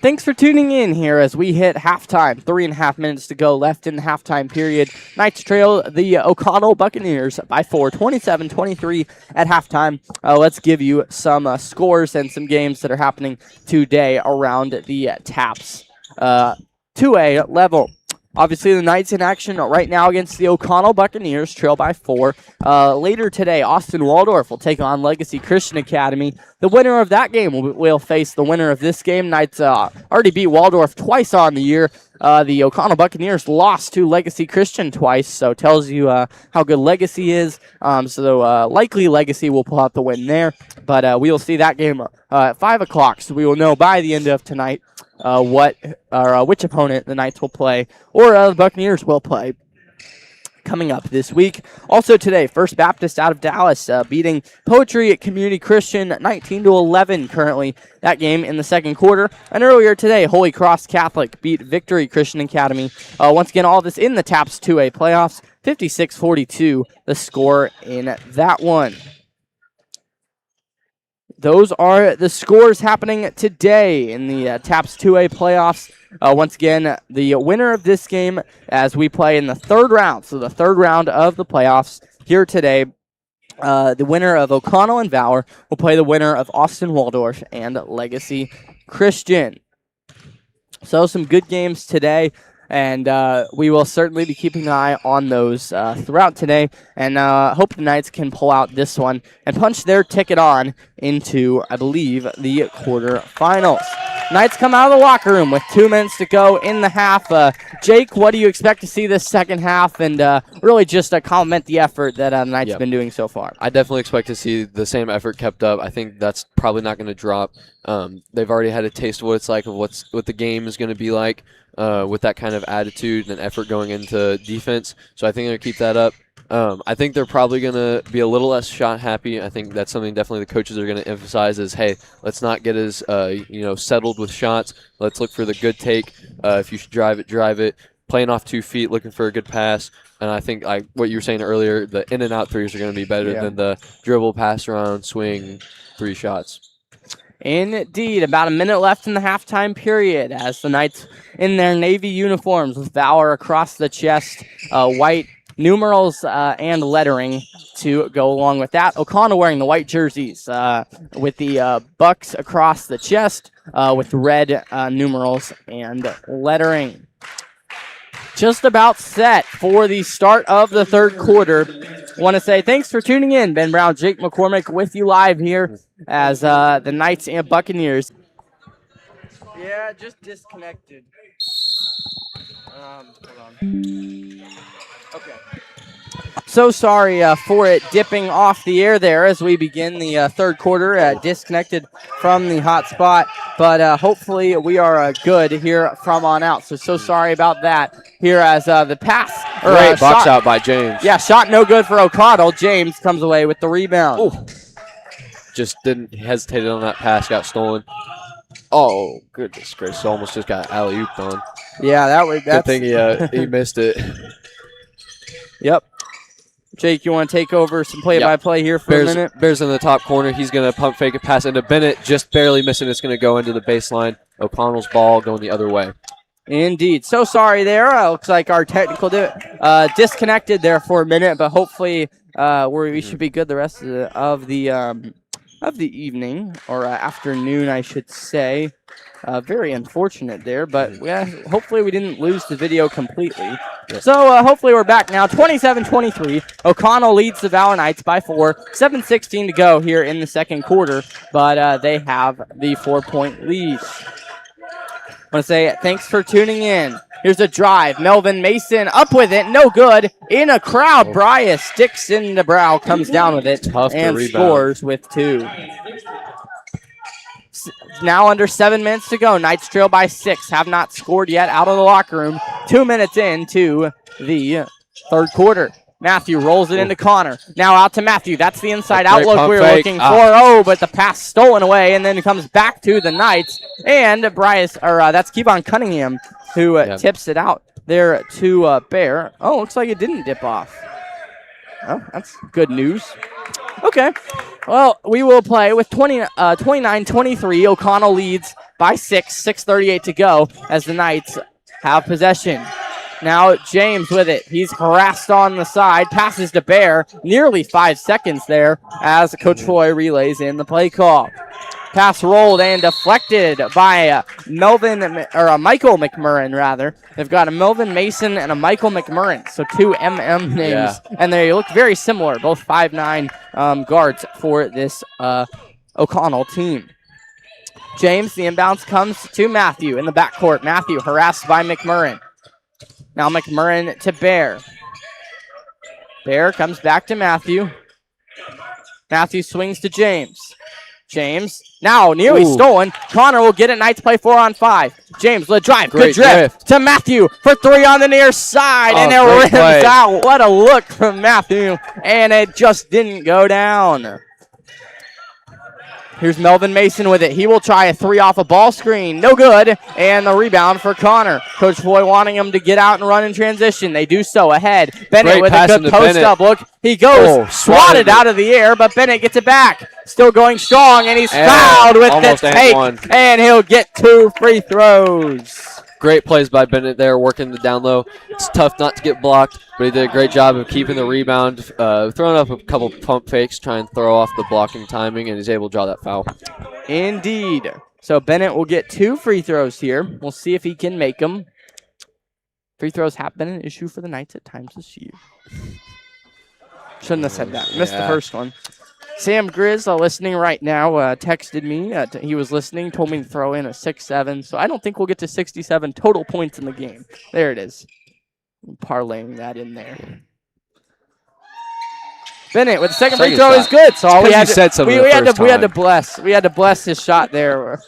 Thanks for tuning in here as we hit halftime. 3.5 minutes to go left in the halftime period. Knights trail the O'Connell Buccaneers by 4, 27-23 at halftime. Let's give you some scores and some games that are happening today around the TAPS 2A level. Obviously, the Knights in action right now against the O'Connell Buccaneers, trail by 4. Later today, Austin Waldorf will take on Legacy Christian Academy. The winner of that game will face the winner of this game. Knights already beat Waldorf twice on the year. The O'Connell Buccaneers lost to Legacy Christian twice, so tells you how good Legacy is. Likely Legacy will pull out the win there, but we will see that game at 5 o'clock, so we will know by the end of tonight which opponent the Knights will play or the Buccaneers will play coming up this week. Also today, First Baptist out of Dallas beating Poetry Community Christian 19-11 currently. That game in the second quarter. And earlier today, Holy Cross Catholic beat Victory Christian Academy. Once again, all this in the TAPS 2A playoffs. 56-42 the score in that one. Those are the scores happening today in the TAPS 2A playoffs. Once again, the winner of this game as we play in the third round. So the third round of the playoffs here today. The winner of O'Connell and Valor will play the winner of Austin Waldorf and Legacy Christian. So some good games today. And we will certainly be keeping an eye on those throughout today, and hope the Knights can pull out this one and punch their ticket on into, I believe, the quarterfinals. Knights come out of the locker room with 2 minutes to go in the half. Jake, what do you expect to see this second half? And really just compliment the effort that the Knights have been doing so far. I definitely expect to see the same effort kept up. I think that's probably not going to drop. They've already had a taste of what it's like, of what the game is going to be like with that kind of attitude and effort going into defense. So I think they're going to keep that up. I think they're probably going to be a little less shot happy. I think that's something definitely the coaches are going to emphasize is, hey, let's not get as settled with shots. Let's look for the good take. If you should drive it. Playing off 2 feet, looking for a good pass. And I think what you were saying earlier, the in and out threes are going to be better than the dribble, pass around, swing 3 shots. Indeed, about a minute left in the halftime period as the Knights in their Navy uniforms with Valor across the chest, white numerals and lettering to go along with that. O'Connell wearing the white jerseys with the Bucks across the chest with red numerals and lettering. Just about set for the start of the third quarter. Want to say thanks for tuning in. Ben Brown, Jake McCormick with you live here as the Knights and Buccaneers. Yeah, just disconnected. Hold on. Okay. So sorry for it dipping off the air there as we begin the third quarter, disconnected from the hot spot, but hopefully we are good here from on out. So sorry about that here as the pass. Great box out by James. Yeah, shot no good for O'Connell. James comes away with the rebound. Ooh. Just didn't hesitate on that pass, got stolen. Oh, goodness gracious, almost just got alley-ooped on. Yeah, that's... Good thing he missed it. Yep. Jake, you want to take over some play-by-play here for a minute? Bears in the top corner. He's going to pump fake a pass into Bennett, just barely missing. It's going to go into the baseline. O'Connell's ball going the other way. Indeed. So sorry there. Looks like our technical disconnected there for a minute, but hopefully we should be good the rest of the evening, or afternoon, I should say. Very unfortunate there, but hopefully we didn't lose the video completely. Yes. So hopefully we're back now. 27-23. O'Connell leads the Valor Knights by 4. 7:16 to go here in the second quarter, but they have the 4-point lead. I want to say thanks for tuning in. Here's a drive. Melvin Mason up with it. No good. In a crowd. Bryus sticks in the brow, comes down with it, and scores with 2. Now under 7 minutes to go. Knights trail by 6. Have not scored yet out of the locker room. 2 minutes into the third quarter. Matthew rolls it into Connor. Now out to Matthew. That's the inside outlook we were looking for. Oh, but the pass stolen away, and then it comes back to the Knights. And that's Kevon Cunningham who tips it out there to Bear. Oh, looks like it didn't dip off. Oh, that's good news. Okay. Well, we will play with 29-23. O'Connell leads by 6. 6:38 to go as the Knights have possession. Now James with it. He's harassed on the side. Passes to Bear. Nearly 5 seconds there as Coach Roy relays in the play call. Pass rolled and deflected by Michael McMurrin, rather. They've got a Melvin Mason and a Michael McMurrin, so 2 MM names. And they look very similar, both 5'9" guards for this O'Connell team. James, the inbounds comes to Matthew in the backcourt. Matthew harassed by McMurrin. Now McMurrin to Bear. Bear comes back to Matthew. Matthew swings to James. James, now nearly stolen. Connor will get it. Knights play 4-on-5. James, the drive. Good drift to Matthew for 3 on the near side. And it rims out. What a look from Matthew. And it just didn't go down. Here's Melvin Mason with it. He will try a 3 off a ball screen. No good. And the rebound for Connor. Coach Floyd wanting him to get out and run in transition. They do so ahead. Bennett with a good post-up look. He goes, swatted out of the air, but Bennett gets it back. Still going strong, and he's fouled with the take. And he'll get 2 free throws. Great plays by Bennett there, working the down low. It's tough not to get blocked, but he did a great job of keeping the rebound, throwing up a couple pump fakes, trying to throw off the blocking timing, and he's able to draw that foul. Indeed. So Bennett will get 2 free throws here. We'll see if he can make them. Free throws have been an issue for the Knights at times this year. Shouldn't have said that. Missed the first one. Sam Grizz, listening right now, texted me. He was listening, told me to throw in a 6-7. So I don't think we'll get to 67 total points in the game. There it is. Parlaying that in there. Bennett with the second free throw is good. So all we had to bless his shot there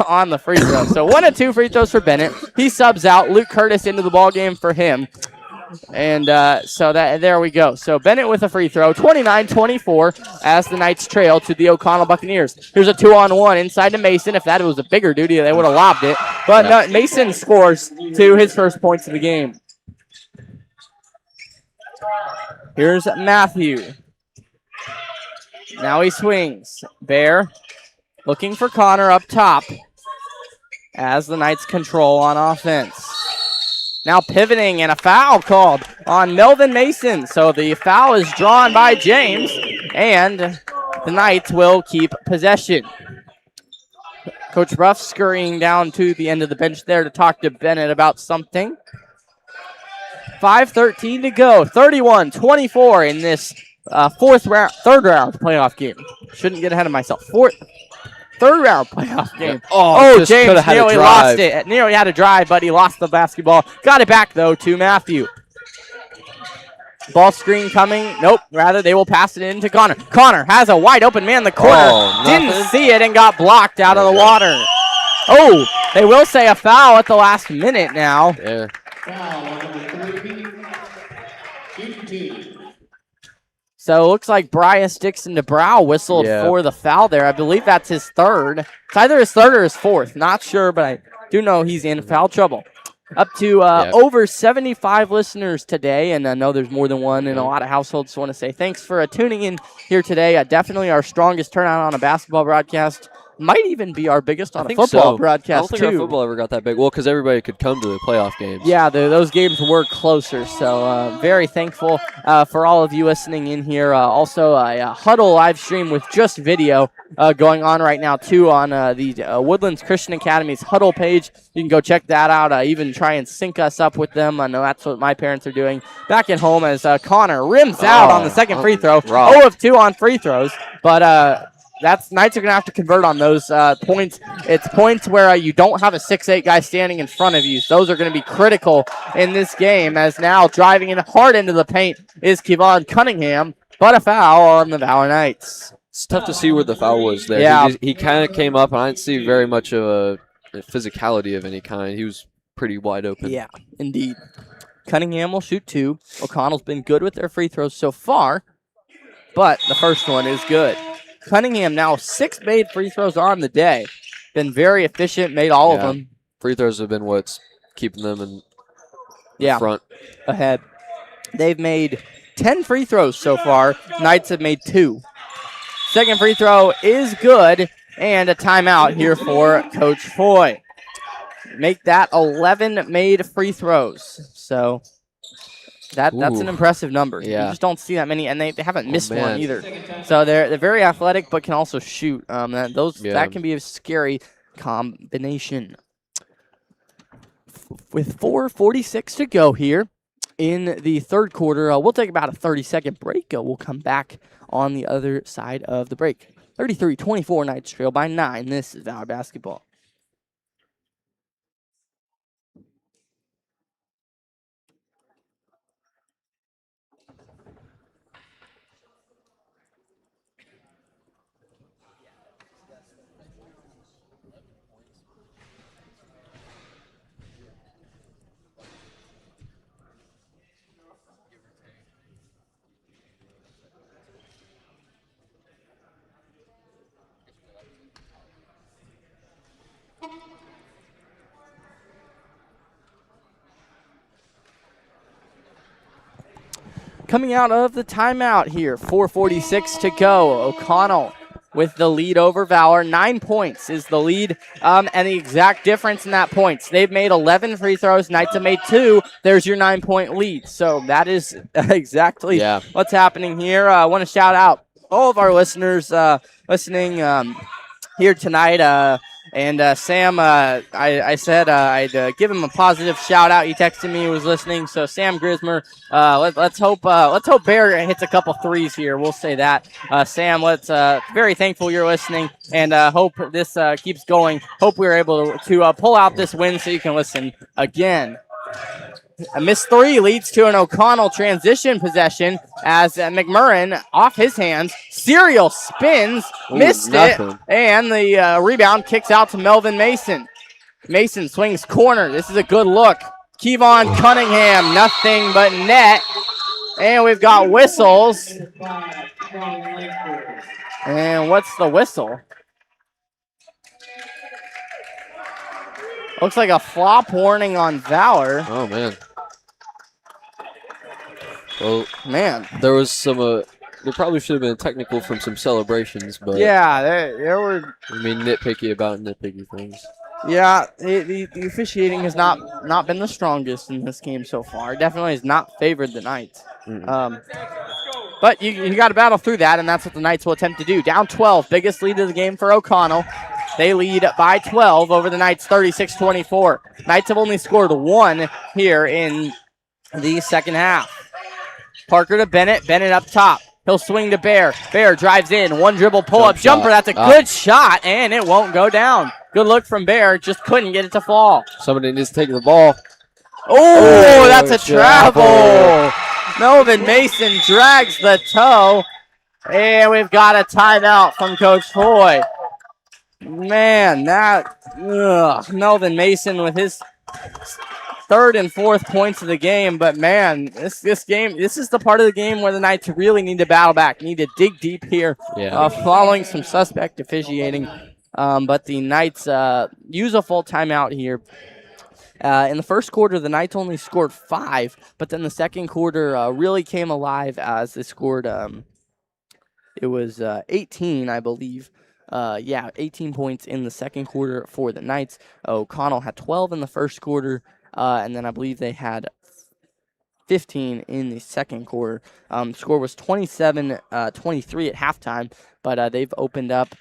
on the free throw. So 1 of 2 free throws for Bennett. He subs out. Luke Curtis into the ball game for him. And so there we go. So Bennett with a free throw, 29-24 as the Knights trail to the O'Connell Buccaneers. Here's a 2-on-1 inside to Mason. If that was a bigger duty, they would have lobbed it. But no, Mason scores to his first points of the game. Here's Matthew. Now he swings. Bear looking for Connor up top as the Knights control on offense. Now pivoting and a foul called on Melvin Mason. So the foul is drawn by James, and the Knights will keep possession. Coach Ruff scurrying down to the end of the bench there to talk to Bennett about something. 5:13 to go. 31-24 in this third round playoff game. Shouldn't get ahead of myself. Third round playoff game. Oh, James nearly lost it. Nearly had a drive, but he lost the basketball. Got it back, though, to Matthew. Ball screen coming. Nope. Rather, they will pass it into Connor. Connor has a wide open man in the corner. Didn't see it and got blocked out of the water. Oh, they will say a foul at the last minute now. There. So it looks like Bryce Dixon DeBrow whistled for the foul there. I believe that's his third. It's either his third or his fourth. Not sure, but I do know he's in foul trouble. Up to over 75 listeners today, and I know there's more than one in a lot of households. So I want to say thanks for tuning in here today. Definitely our strongest turnout on a basketball broadcast. Might even be our biggest on a football broadcast, I don't think our football ever got that big. Well, because everybody could come to the playoff games. Yeah, those games were closer. So very thankful for all of you listening in here. Also, a Huddle live stream with just video going on right now, too, on the Woodlands Christian Academy's Huddle page. You can go check that out, even try and sync us up with them. I know that's what my parents are doing back at home as Connor rims out on the second free throw. 0 of 2 on free throws, but Knights are going to have to convert on those points. It's points where you don't have a 6'8 guy standing in front of you. So those are going to be critical in this game, as now driving in hard into the paint is Kevon Cunningham, but a foul on the Valor Knights. It's tough to see where the foul was there. Yeah. He kind of came up, and I didn't see very much of a physicality of any kind. He was pretty wide open. Yeah, indeed. Cunningham will shoot 2. O'Connell's been good with their free throws so far, but the first one is good. Cunningham now 6 made free throws on the day. Been very efficient, made all of them. Free throws have been what's keeping them in front. Ahead. They've made 10 free throws so far. Knights have made 2. Second free throw is good, and a timeout here for Coach Foy. Make that 11 made free throws. So that's an impressive number. Yeah. You just don't see that many, and they haven't missed one either. So they're very athletic, but can also shoot. That can be a scary combination. With 4:46 to go here in the third quarter, we'll take about a 30-second break. We'll come back on the other side of the break. 33-24 Knights trail by 9. This is Valor Basketball. Coming out of the timeout here, 4:46 to go. O'Connell with the lead over Valor. 9 points is the lead, and the exact difference in that points. They've made 11 free throws. Knights have made 2. There's your 9-point lead. So that is exactly what's happening here. I want to shout out all of our listeners listening here tonight. And Sam, I said I'd give him a positive shout out. He texted me, he was listening. So Sam Grismer, let's hope Bear hits a couple threes here. We'll say that. Sam, very thankful you're listening, and hope this keeps going. Hope we're able to pull out this win so you can listen again. A missed three leads to an O'Connell transition possession as McMurrin off his hands. Serial spins, missed it, and the rebound kicks out to Melvin Mason. Mason swings corner. This is a good look. Kevon Cunningham, nothing but net. And we've got whistles. And what's the whistle? Looks like a flop warning on Valor. Oh, man. Well, man, there was some. There probably should have been a technical from some celebrations, but yeah, there were. I mean, nitpicky about nitpicky things. Yeah, the officiating has not been the strongest in this game so far. Definitely has not favored the Knights. But you got to battle through that, and that's what the Knights will attempt to do. Down 12, biggest lead of the game for O'Connell. They lead by 12 over the Knights, 36-24. Knights have only scored one here in the second half. Parker to Bennett. Bennett up top. He'll swing to Bear. Bear drives in. One dribble pull-up jumper. That's a good shot, and it won't go down. Good look from Bear. Just couldn't get it to fall. Somebody needs to take the ball. Oh, that's a travel. Melvin Mason drags the toe, and we've got a timeout from Coach Foy. Man, Melvin Mason with his third and fourth points of the game, but man, this is the part of the game where the Knights really need to battle back, need to dig deep here, following some suspect officiating. But the Knights use a full timeout here. In the first quarter, the Knights only scored 5, but then the second quarter really came alive as they scored. It was 18, I believe. 18 points in the second quarter for the Knights. O'Connell had 12 in the first quarter. And then I believe they had 15 in the second quarter. Score was 27-23 at halftime, but they've opened up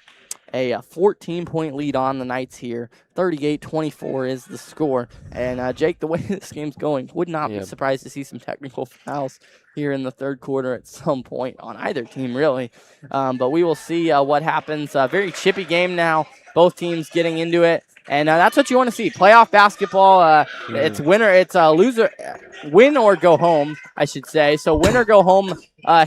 a 14-point lead on the Knights here. 38-24 is the score. And, Jake, the way this game's going, would not be surprised to see some technical fouls here in the third quarter at some point on either team, really. But we will see what happens. Very chippy game now. Both teams getting into it. And that's what you want to see. Playoff basketball, it's loser, win or go home, I should say. So win or go home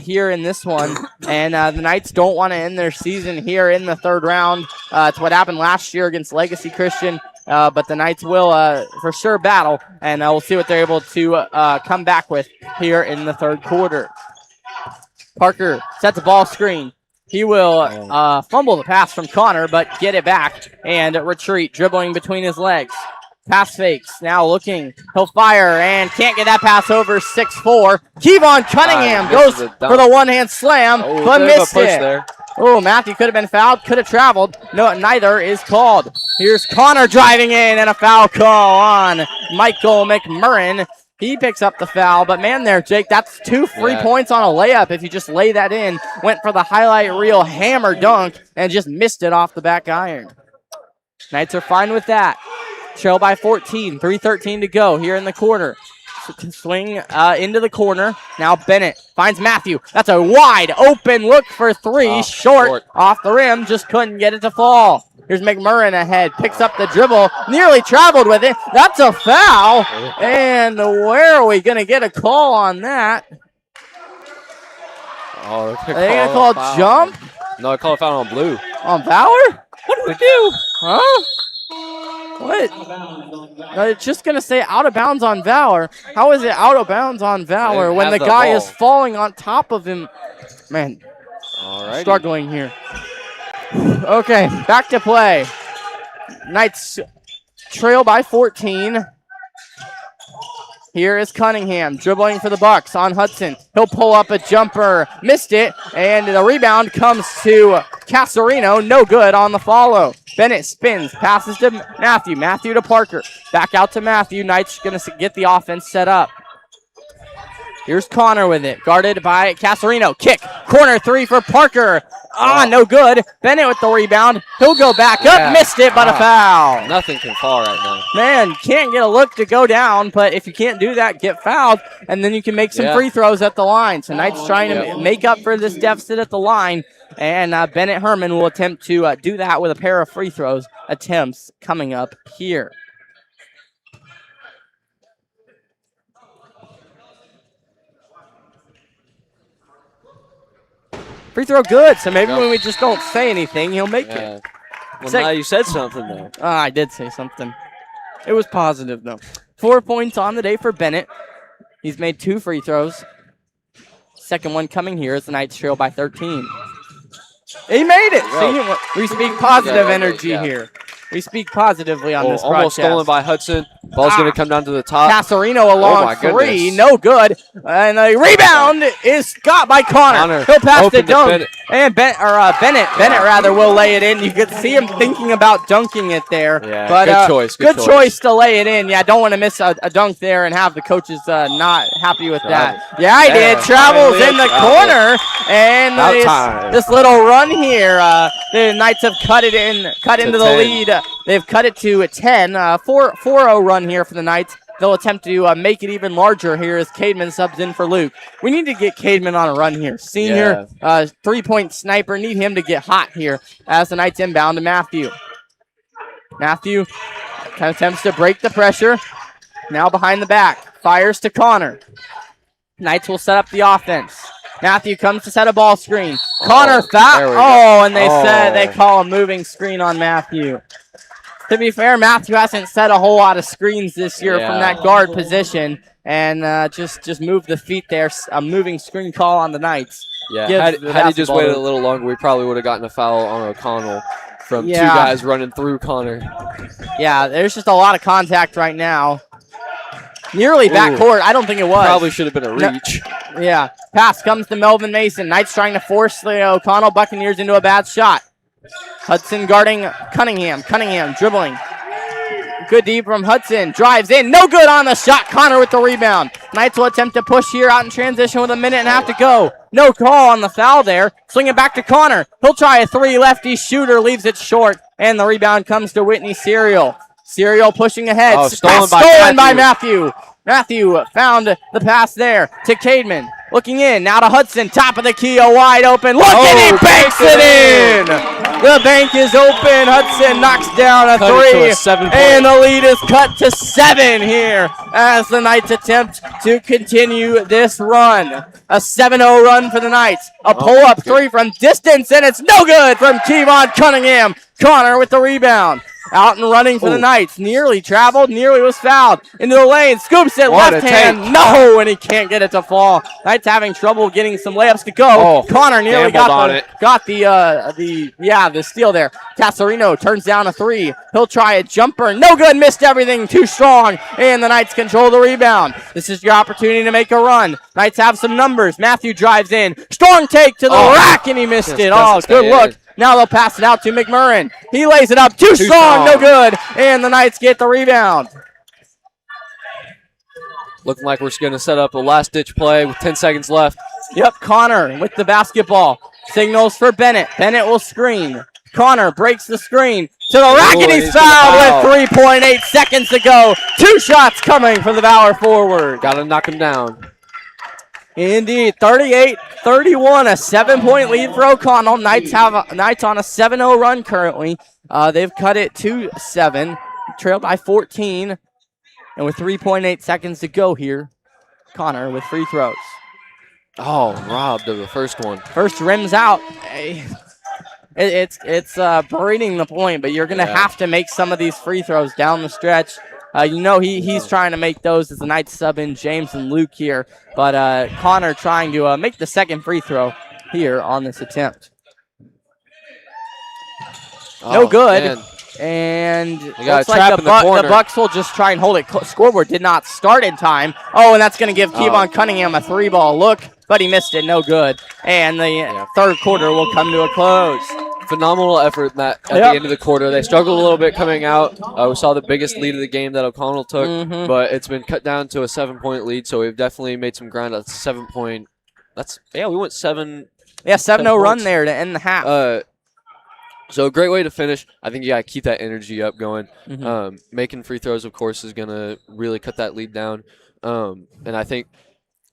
here in this one. And the Knights don't want to end their season here in the third round. It's what happened last year against Legacy Christian. But the Knights will for sure battle. And we'll see what they're able to come back with here in the third quarter. Parker sets a ball screen. He will fumble the pass from Connor, but get it back and retreat, dribbling between his legs. Pass fakes, now looking. He'll fire and can't get that pass over. 6'4". Kevon Cunningham goes for the one-hand slam, but missed it. There. Oh, Matthew could have been fouled, could have traveled. No, neither is called. Here's Connor driving in, and a foul call on Michael McMurrin. He picks up the foul, but man there, Jake, that's 2 free points on a layup if you just lay that in. Went for the highlight reel hammer dunk and just missed it off the back iron. Knights are fine with that. Trail by 14, 3:13 to go here in the quarter. Swing into the corner. Now Bennett finds Matthew. That's a wide open look for three. Short off the rim, just couldn't get it to fall. Here's McMurrin ahead, picks up the dribble, nearly traveled with it. That's a foul. And where are we going to get a call on that? Are they going to call a jump? No, I call a foul on blue. On Valor? What did we do? Huh? What? It's just going to say out of bounds on Valor. How is it out of bounds on Valor when the guy is falling on top of him? Man, struggling here. Okay, back to play. Knights trail by 14. Here is Cunningham dribbling for the Bucks on Hudson. He'll pull up a jumper, missed it, and the rebound comes to Casarino. No good on the follow. Bennett spins, passes to Matthew. Matthew to Parker. Back out to Matthew. Knights going to get the offense set up. Here's Connor with it, guarded by Casarino. Kick, corner three for Parker. No good. Bennett with the rebound. He'll go back up, missed it, but a foul. Nothing can fall right now. Man, can't get a look to go down, but if you can't do that, get fouled, and then you can make some free throws at the line. So Knights trying to make up for this deficit at the line, and Bennett Herman will attempt to do that with a pair of free throws attempts coming up here. Free throw good, so maybe when we just don't say anything, he'll make it. Well, now you said something, though. I did say something. It was positive, though. 4 points on the day for Bennett. He's made 2 free throws. Second one coming here as the Knights trail by 13. He made it! See, we speak positive energy here. We speak positively on this broadcast. Almost stolen by Hudson. Ball's going to come down to the top. Casarino along three. No good. And the rebound is got by Connor. He'll pass the dunk. And Bennett will lay it in. You could see him thinking about dunking it there. Yeah, but, good choice. Good choice to lay it in. Yeah, don't want to miss a dunk there and have the coaches not happy with that. Yeah, I did. Travels in the corner. And this little run here. The Knights have cut into the lead. They've cut it to a 10. 4-0 run here for the Knights. They'll attempt to make it even larger here as Cademan subs in for Luke. We need to get Cademan on a run here. Senior three-point sniper. Need him to get hot here as the Knights inbound to Matthew. Matthew attempts to break the pressure. Now behind the back. Fires to Connor. Knights will set up the offense. Matthew comes to set a ball screen. Connor foul. And they call a moving screen on Matthew. To be fair, Matthew hasn't set a whole lot of screens this year from that guard position, and just move the feet there. A moving screen call on the Knights. Yeah, had he just waited a little longer, we probably would have gotten a foul on O'Connell from 2 guys running through Connor. Yeah, there's just a lot of contact right now. Nearly backcourt. I don't think it was. Probably should have been a reach. No. Yeah. Pass comes to Melvin Mason. Knights trying to force the O'Connell Buccaneers into a bad shot. Hudson guarding Cunningham. Cunningham dribbling. Good deep from Hudson. Drives in. No good on the shot. Connor with the rebound. Knights will attempt to push here out in transition with a minute and a half to go. No call on the foul there. Swing it back to Connor. He'll try a 3 lefty shooter. Leaves it short. And the rebound comes to Whitney Serial. Serial pushing ahead. Stolen by Matthew. Matthew found the pass there to Cademan. Looking in. Now to Hudson. Top of the key. Wide open. Look, and he banks it in. The bank is open. Hudson knocks down a 3. And the lead is cut to 7 here as the Knights attempt to continue this run. A 7-0 run for the Knights. A pull-up 3 from distance, and it's no good from Kevon Cunningham. Connor with the rebound. Out and running for the Knights. Nearly traveled, nearly was fouled. Into the lane, scoops it, left hand. No, and he can't get it to fall. Knights having trouble getting some layups to go. Connor nearly got the steal there. Casarino turns down a 3. He'll try a jumper. No good, missed everything, too strong. And the Knights control the rebound. This is your opportunity to make a run. Knights have some numbers. Matthew drives in. Strong take to the rack, and he missed it. Good look. Now they'll pass it out to McMurrin. He lays it up. Too strong. No good. And the Knights get the rebound. Looking like we're going to set up a last-ditch play with 10 seconds left. Yep, Connor with the basketball. Signals for Bennett. Bennett will screen. Connor breaks the screen to the rack, and he's fouled with 3.8 seconds to go. 2 shots coming for the Valor forward. Got to knock him down. Indeed, 38-31, a 7-point lead for O'Connell. Knights on a 7-0 run currently. They've cut it to 7, trailed by 14, and with 3.8 seconds to go here, Connor with free throws. Robbed of the first one. First rims out. It's burning the point, but you're going to have to make some of these free throws down the stretch. He's trying to make those as the Knights sub in James and Luke here. But Connor trying to make the second free throw here on this attempt. No good. Man. And looks like the Bucks will just try and hold it. Scoreboard did not start in time. And that's going to give Kevon Cunningham a 3-ball look, but he missed it. No good. And the third quarter will come to a close. phenomenal effort at the end of the quarter. They struggled a little bit coming out. We saw the biggest lead of the game that O'Connell took, but it's been cut down to a 7-point lead, so we've definitely made some ground at 7-point. We went 7. Yeah, 7-0 run there to end the half. So a great way to finish. I think you got to keep that energy up going. Making free throws, of course, is going to really cut that lead down. And I think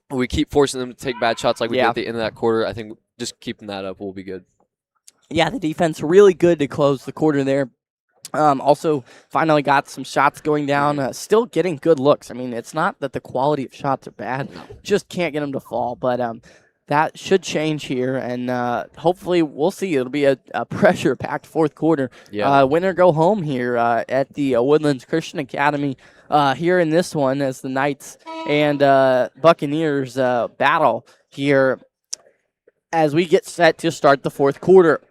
we keep forcing them to take bad shots like we did at the end of that quarter. I think just keeping that up will be good. Yeah, the defense really good to close the quarter there. Also, finally got some shots going down. Still getting good looks. I mean, it's not that the quality of shots are bad. Just can't get them to fall. But that should change here, and hopefully we'll see. It'll be a pressure-packed fourth quarter. Win or go home here at the Woodlands Christian Academy here in this one as the Knights and Buccaneers battle here as we get set to start the fourth quarter.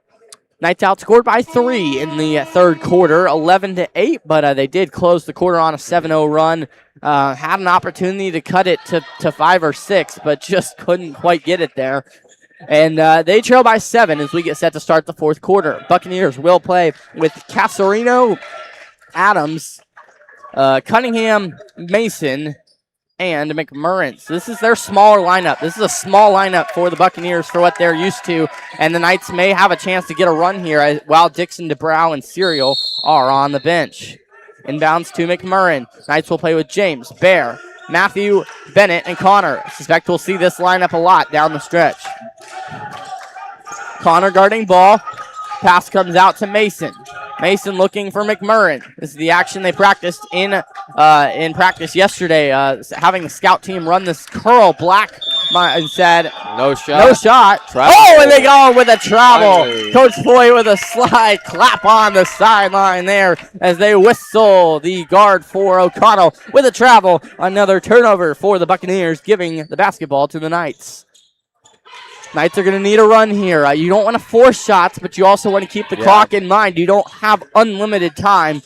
Knights outscored by 3 in the third quarter, 11-8, but they did close the quarter on a 7-0 run. Had an opportunity to cut it to 5 or 6, but just couldn't quite get it there. And they trail by 7 as we get set to start the fourth quarter. Buccaneers will play with Casarino, Adams, Cunningham, Mason, and McMurrin. So this is their smaller lineup. This is a small lineup for the Buccaneers for what they're used to, and the Knights may have a chance to get a run here while Dixon, DeBrow, and Serial are on the bench. Inbounds to McMurrin. Knights will play with James, Bear, Matthew, Bennett, and Connor. Suspect we'll see this lineup a lot down the stretch. Connor guarding ball. Pass comes out to Mason. Mason looking for McMurrin. This is the action they practiced in practice yesterday, having the scout team run this curl black and said, no shot. No shot. Travel. Oh, and they go with a travel. Finally. Coach Foy with a slide clap on the sideline there as they whistle the guard for O'Connell with a travel. Another turnover for the Buccaneers, giving the basketball to the Knights. Knights are going to need a run here. You don't want to force shots, but you also want to keep the clock in mind. You don't have unlimited time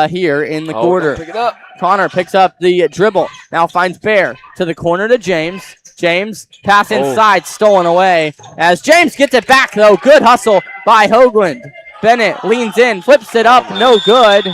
here in the quarter. Pick it up. Connor picks up the dribble. Now finds Bear to the corner to James. James, pass inside, stolen away. As James gets it back, though. Good hustle by Hoagland. Bennett leans in, flips it up, no good.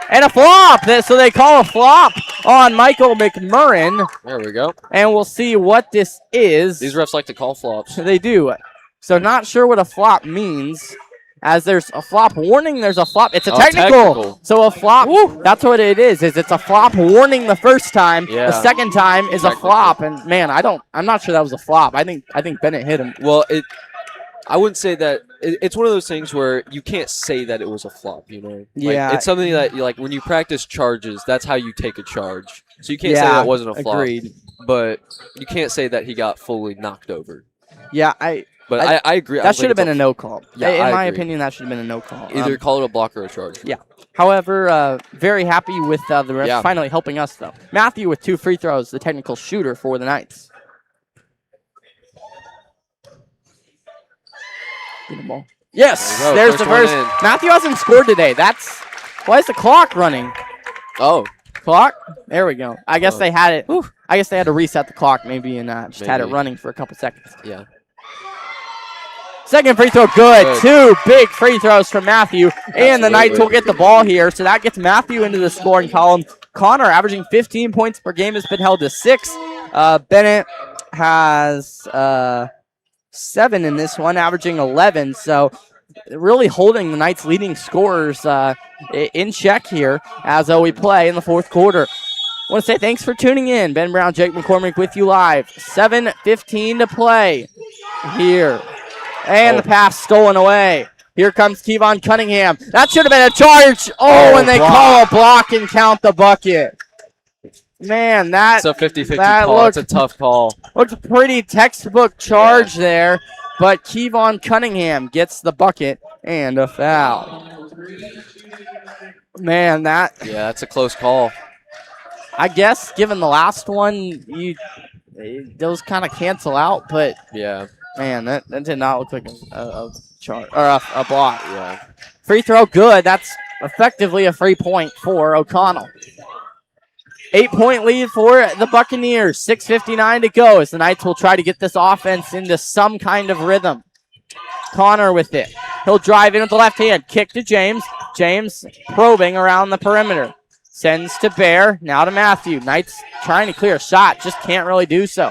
And a flop. So they call a flop on Michael McMurrin. There we go. And we'll see what this is. These refs like to call flops. They do. So not sure what a flop means. As there's a flop warning, there's a flop. It's a technical. So a flop, that's what it is it's a flop warning the first time. The second time is a flop. And man, I'm not sure that was a flop. I think Bennett hit him. Well, I wouldn't say that. It's one of those things where you can't say that it was a flop, you know? Like, it's something that, when you practice charges, that's how you take a charge. So you can't say that wasn't a flop. Agreed. But you can't say that he got fully knocked over. Yeah, I agree. That should have been a no call. Yeah, in my opinion, that should have been a no call. Either call it a block or a charge. Yeah. However, very happy with the refs finally helping us, though. Matthew with 2 free throws, the technical shooter for the Knights. Get the ball. Yes, there's the first. Matthew hasn't scored today. Why is the clock running? Oh. Clock? There we go. I guess they had it. I guess they had to reset the clock maybe and just had it running for a couple seconds. Yeah. Second free throw, good. 2 big free throws from Matthew. And the Knights will get the ball here. So that gets Matthew into the scoring column. Connor averaging 15 points per game has been held to 6. Bennett has 7 in this one, averaging 11. So really holding the Knights' leading scorers in check here as we play in the fourth quarter. I want to say thanks for tuning in. Ben Brown, Jake McCormick with you live. 7:15 to play here. And the pass stolen away. Here comes Kevon Cunningham. That should have been a charge. And they call a block and count the bucket. Man, it's a 50-50 call. It's a tough call. Looked a pretty textbook charge there, but Kevon Cunningham gets the bucket and a foul. Man, that's a close call. I guess given the last one, those kind of cancel out, but man, that did not look like a charge or a block. Yeah. Free throw, good. That's effectively a free point for O'Connell. 8-point lead for the Buccaneers. 6:59 to go as the Knights will try to get this offense into some kind of rhythm. Connor with it. He'll drive in with the left hand. Kick to James. James probing around the perimeter. Sends to Bear. Now to Matthew. Knights trying to clear a shot. Just can't really do so.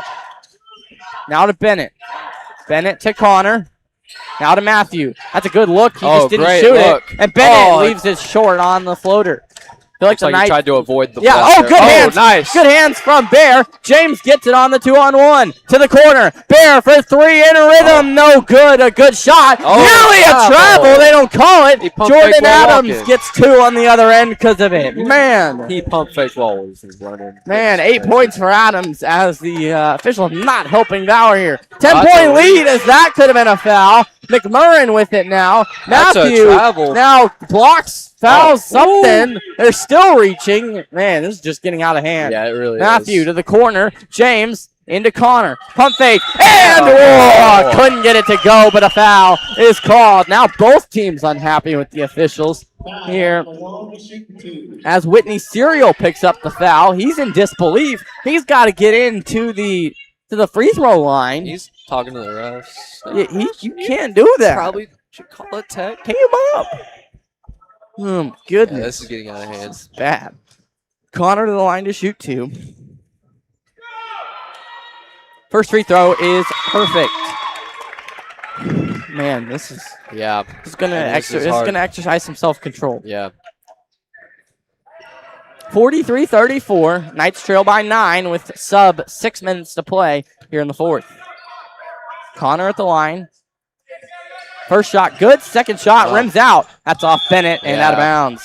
Now to Bennett. Bennett to Connor. Now to Matthew. That's a good look. He just didn't shoot it. And Bennett leaves it short on the floater. I feel like Looks like he tried to avoid the good hands. Nice. Good hands from Bear. James gets it on the 2-on-1 to the corner. Bear for three in a rhythm. No good. A good shot. Nearly a travel. They don't call it. Jordan Adams gets two on the other end because of it. Man. He pump fake while he was running. Man, 8 points for Adams as the official not helping Valor here. 10-point lead as that could have been a foul. McMurrin with it now. Matthew now blocks, fouls something. They're still reaching. Man, this is just getting out of hand. Yeah, it really Matthew to the corner. James into Connor. Pump fake. And couldn't get it to go, but a foul is called. Now both teams unhappy with the officials here. As Whitney Serial picks up the foul, he's in disbelief. He's got to get into the free throw line. He's talking to the refs. Yeah, you can't do that. Probably should call it tech. Tee him up. Goodness. Yeah, this is getting out of hand. It's bad. Connor to the line to shoot two. First free throw is perfect. Man, this is gonna exercise some self-control. Yeah. 43-34. Knights trail by 9 with sub 6 minutes to play here in the fourth. Connor at the line. First shot good. Second shot rims out. That's off Bennett and out of bounds.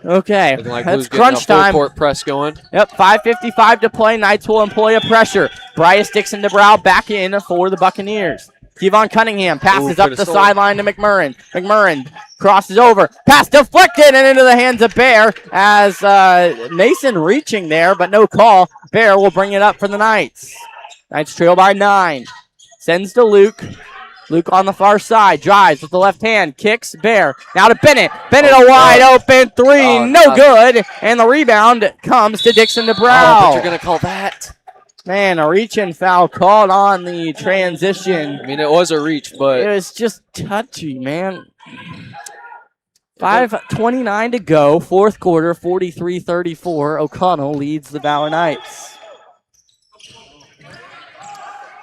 Okay, like that's crunch time. Court press going. Yep, 5:55 to play. Knights will employ a pressure. Bryce Dixon DeBrow back in for the Buccaneers. Kevon Cunningham passes up the sideline to McMurrin. McMurrin crosses over. Pass deflected and into the hands of Bear as Mason reaching there, but no call. Bear will bring it up for the Knights. Knights trail by 9. Sends to Luke. Luke on the far side. Drives with the left hand. Kicks. Bear. Now to Bennett. Bennett a wide open three. No good. And the rebound comes to Dixon DeBrow. But you're going to call that. Man, a reach-in foul called on the transition. I mean, it was a reach, but it was just touchy, man. 5:29 to go. Fourth quarter, 43-34. O'Connell leads the Valor Knights.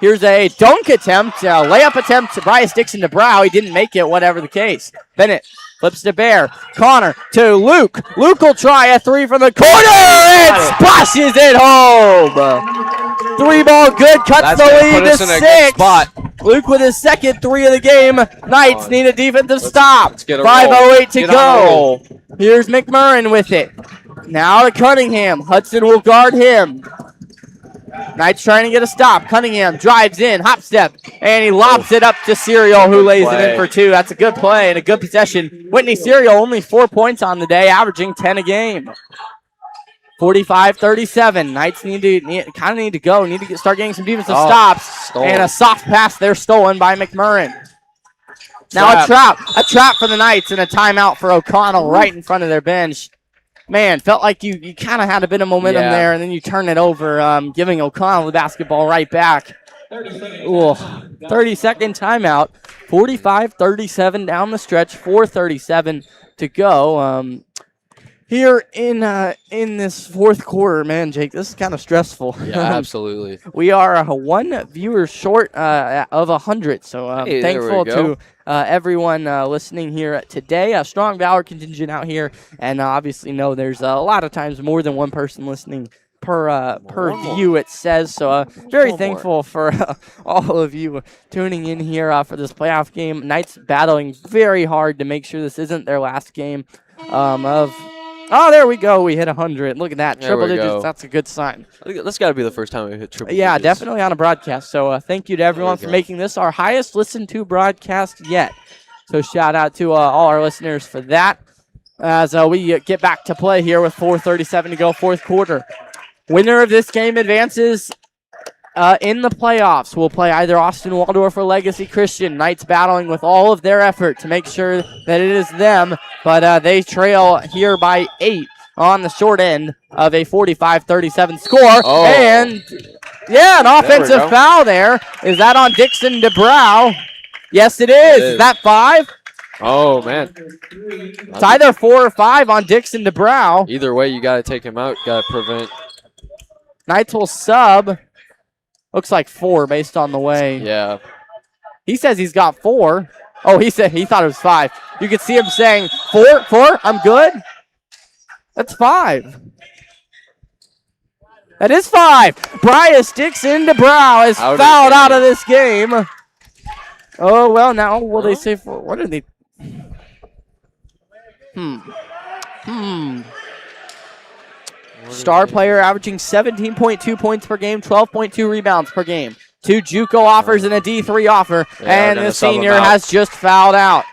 Here's a dunk attempt, layup attempt. Bryce Dixon DeBrow. He didn't make it, whatever the case. Bennett flips to Bear. Connor to Luke. Luke will try a three from the corner and splashes it home. 3-ball good, cuts the lead to 6. Luke with his second three of the game. Knights need a defensive stop. 5:08 to go. Here's McMurrin with it. Now to Cunningham. Hudson will guard him. Knights trying to get a stop. Cunningham drives in, hop step, and he lobs it up to Serial, who lays it in for two. That's a good play and a good possession. Whitney Serial only 4 points on the day, averaging 10 a game. 45-37. Knights need to go. Need to start getting some defensive stops. Stolen. And a soft pass there stolen by McMurrin. Now a trap for the Knights and a timeout for O'Connell right in front of their bench. Man, felt like you kind of had a bit of momentum there, and then you turn it over, giving O'Connell the basketball right back. 30-second timeout. 45-37 down the stretch. 4:37 to go. Here in this fourth quarter, man, Jake, this is kind of stressful. Yeah, absolutely. We are one viewer short of 100, so thankful to everyone listening here today. A strong Valor contingent out here, and obviously know there's a lot of times more than one person listening per view, it says. So very thankful for all of you tuning in here for this playoff game. Knights battling very hard to make sure this isn't their last game Oh, there we go. We hit 100. Look at that. Triple digits. That's a good sign. I think that's got to be the first time we hit triple digits. Yeah, definitely on a broadcast. So thank you to everyone for making this our highest listened to broadcast yet. So shout out to all our listeners for that. As we get back to play here with 4:37 to go, fourth quarter. Winner of this game advances in the playoffs. We'll play either Austin Waldorf or Legacy Christian. Knights battling with all of their effort to make sure that it is them, but they trail here by 8 on the short end of a 45-37 score. And Yeah, an offensive foul there. Is that on Dixon DeBrow? Yes, it is. Is that 5? Oh, man. It's either 4 or 5 on Dixon DeBrow. Either way, you got to take him out. Got to prevent. Knights will sub. Looks like 4 based on the way. Yeah. He says he's got 4. Oh, he said he thought it was 5. You could see him saying, 4, I'm good. That's 5. That is 5. Bryce Dixon DeBrow is fouled out of this game. Oh, well, now will they say 4? What are they? Star player averaging 17.2 points per game, 12.2 rebounds per game. 2 JUCO offers and a D3 offer, and the senior has just fouled out.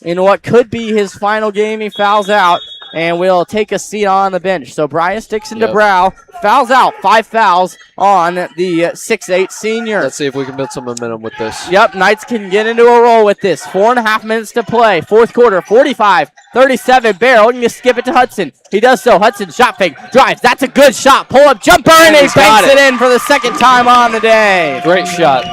In what could be his final game, he fouls out and will take a seat on the bench. So Bryce Dixon DeBrow fouls out. 5 fouls on the 6'8 senior. Let's see if we can build some momentum with this. Yep, Knights can get into a roll with this. 4.5 minutes to play. Fourth quarter, 45-37. Bear looking to skip it to Hudson. He does so. Hudson shot fake, drives. That's a good shot. Pull up jumper, and he banks it in for the second time on the day. Great shot.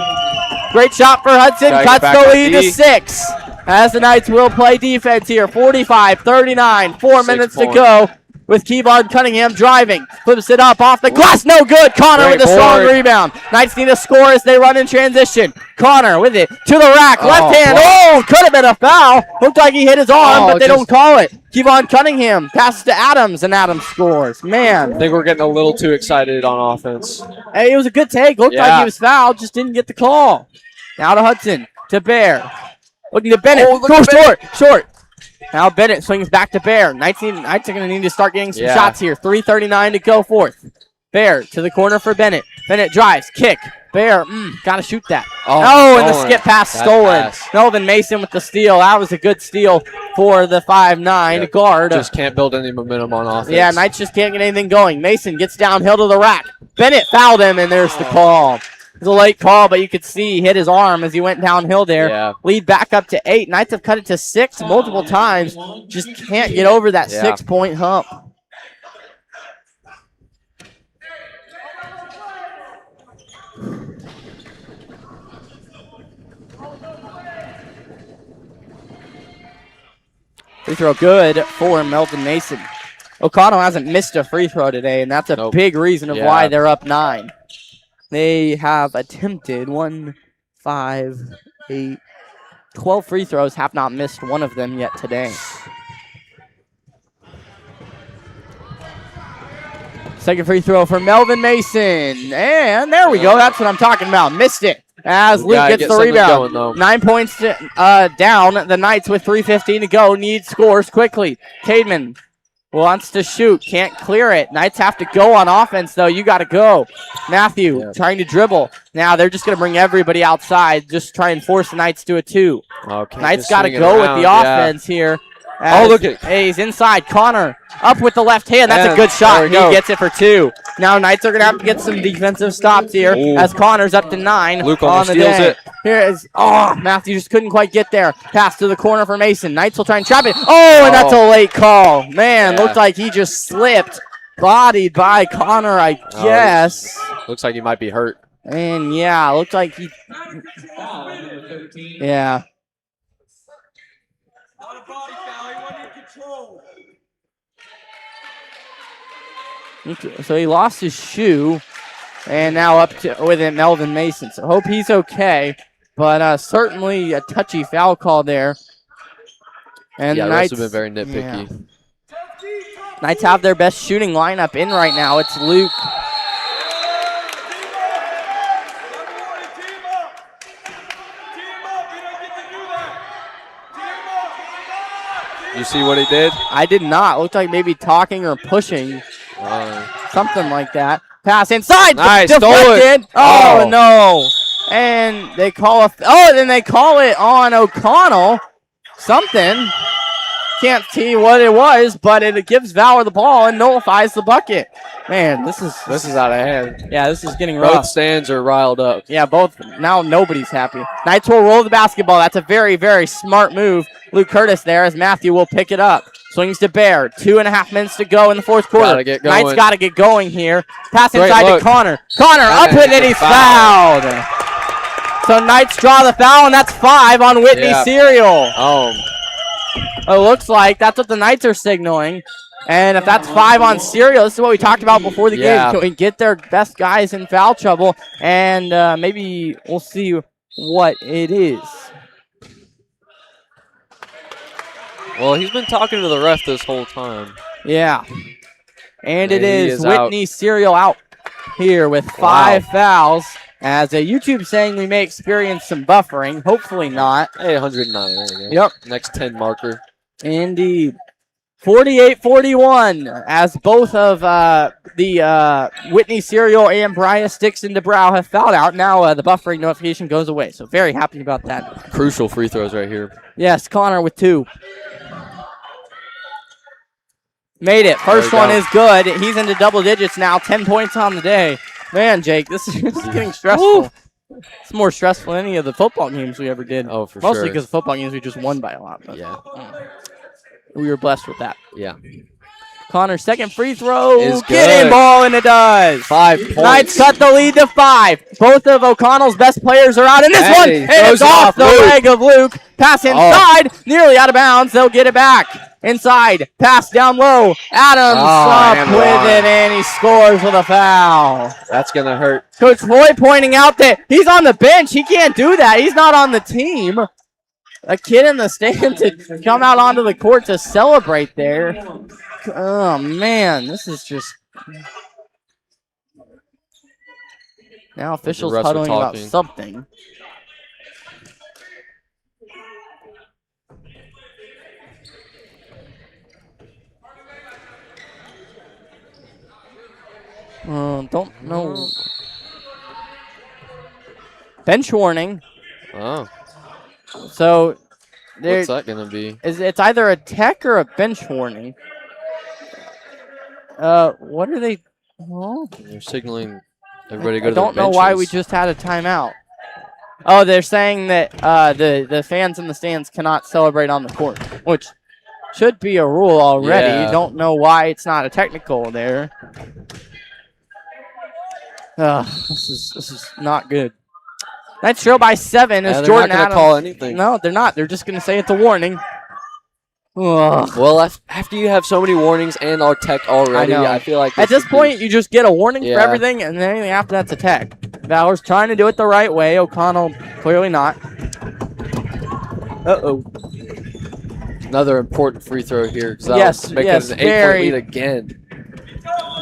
Great shot for Hudson. Cuts the lead to 6. As the Knights will play defense here. 45-39. 4 minutes to go with Kevon Cunningham driving. Flips it up off the glass. No good. Connor with a strong rebound. Knights need a score as they run in transition. Connor with it to the rack. Left hand. Oh, could have been a foul. Looked like he hit his arm, but they don't call it. Kevon Cunningham passes to Adams, and Adams scores. Man. I think we're getting a little too excited on offense. Hey, it was a good take. Looked like he was fouled. Just didn't get the call. Now to Hudson. To Bear. Looking to Bennett. Short. Now Bennett swings back to Bear. Knights are going to need to start getting some shots here. 3:39 to go fourth. Bear to the corner for Bennett. Bennett drives. Kick. Bear, got to shoot that. Oh, and the skip pass stolen. Melvin Mason with the steal. That was a good steal for the 5'9 guard. Just can't build any momentum on offense. Yeah, Knights just can't get anything going. Mason gets downhill to the rack. Bennett fouled him, and there's the call. It was a late call, but you could see he hit his arm as he went downhill there. Yeah. Lead back up to 8. Knights have cut it to 6 multiple times. Just can't get over that 6-point hump. Free throw good for Melvin Mason. O'Connell hasn't missed a free throw today, and that's a big reason of why they're up 9. They have attempted 1, 5, 8, 12 free throws, have not missed one of them yet today. Second free throw for Melvin Mason. And there we go. That's what I'm talking about. Missed it as Luke gets the rebound. Going, 9 points down. The Knights with 3:15 to go. Need scores quickly. Cademan wants to shoot. Can't clear it. Knights have to go on offense, though. You got to go. Matthew trying to dribble. Now they're just going to bring everybody outside. Just try and force the Knights to a 2. Knights got to go with the offense here. Look at he's inside. Connor up with the left hand. That's a good shot. He gets it for 2. Now Knights are going to have to get some defensive stops here as Connor's up to 9 Luke on the steals day. it. Here is, Matthew just couldn't quite get there. Pass to the corner for Mason. Knights will try and trap it. And that's a late call. Man, looked like he just slipped. Bodied by Connor, I guess. Looks like he might be hurt. And looked like he. Yeah. So he lost his shoe, and now up to with it Melvin Mason. So hope he's okay, but certainly a touchy foul call there. And the Knights have been very nitpicky. Knights have their best shooting lineup in right now. It's Luke. You see what he did? I did not. Looked like maybe talking or pushing. Something like that. Pass inside. Nice. Deflected. Oh, no. And they call then they call it on O'Connell. Something. Can't see what it was, but it gives Valor the ball and nullifies the bucket. Man, this is out of hand. Yeah, this is getting rough. Both stands are riled up. Yeah, both. Now nobody's happy. Knights will roll the basketball. That's a very, very smart move. Luke Curtis there as Matthew will pick it up. Swings to Bear. 2.5 minutes to go in the fourth quarter. Gotta get going. Knights got to get going here. Pass Great inside look. to Connor. Connor up with it. He's fouled. So Knights draw the foul, and that's 5 on Whitney Serial. It looks like that's what the Knights are signaling. And if that's 5 on Serial, this is what we talked about before the game. Can we get their best guys in foul trouble? And maybe we'll see what it is. Well, he's been talking to the ref this whole time. Yeah. And it he is is Whitney Serial out here with 5 fouls. As YouTube saying we may experience some buffering. Hopefully not. Hey, 109. There you go. Yep. Next 10 marker. Indeed. 48-41 as both of the Whitney Serial and Brian Stixon DeBrow have fouled out. Now the buffering notification goes away. So very happy about that. Crucial free throws right here. Yes, Connor with 2. Made it. First one is good. He's into double digits now. 10 points on the day. Man, Jake, this is getting stressful. It's more stressful than any of the football games we ever did. Oh, for sure. Mostly because the football games we just won by a lot. But, yeah. We were blessed with that. Yeah. Connor's second free throw. Is Get good. in ball, and it does. 5 points. Knights cut the lead to 5. Both of O'Connell's best players are out in this one. And it's off the leg of Luke. Pass inside. Nearly out of bounds. They'll get it back. Inside. Pass down low. Adams up with it, and he scores with a foul. That's going to hurt. Coach Floyd pointing out that he's on the bench. He can't do that. He's not on the team. A kid in the stand to come out onto the court to celebrate there. Oh, man. This is just... Now officials huddling about something. Don't know. Bench warning. Oh. So, what's that going to be? It's either a tech or a bench warning. What are they? Oh. They're signaling everybody go to the benches. I don't know why we just had a timeout. Oh, they're saying that the fans in the stands cannot celebrate on the court, which should be a rule already. Yeah. Don't know why it's not a technical there. This is not good. Knights trail by 7 as Jordan Adams. Adams. Call anything. No, they're not. They're just going to say it's a warning. Ugh. Well, after you have so many warnings and are tech already, I feel like at this point you just get a warning for everything, and then anything after that's a tech. Valor's trying to do it the right way. O'Connell clearly not. Uh-oh. Another important free throw here. Yes, make it an 8-point lead again.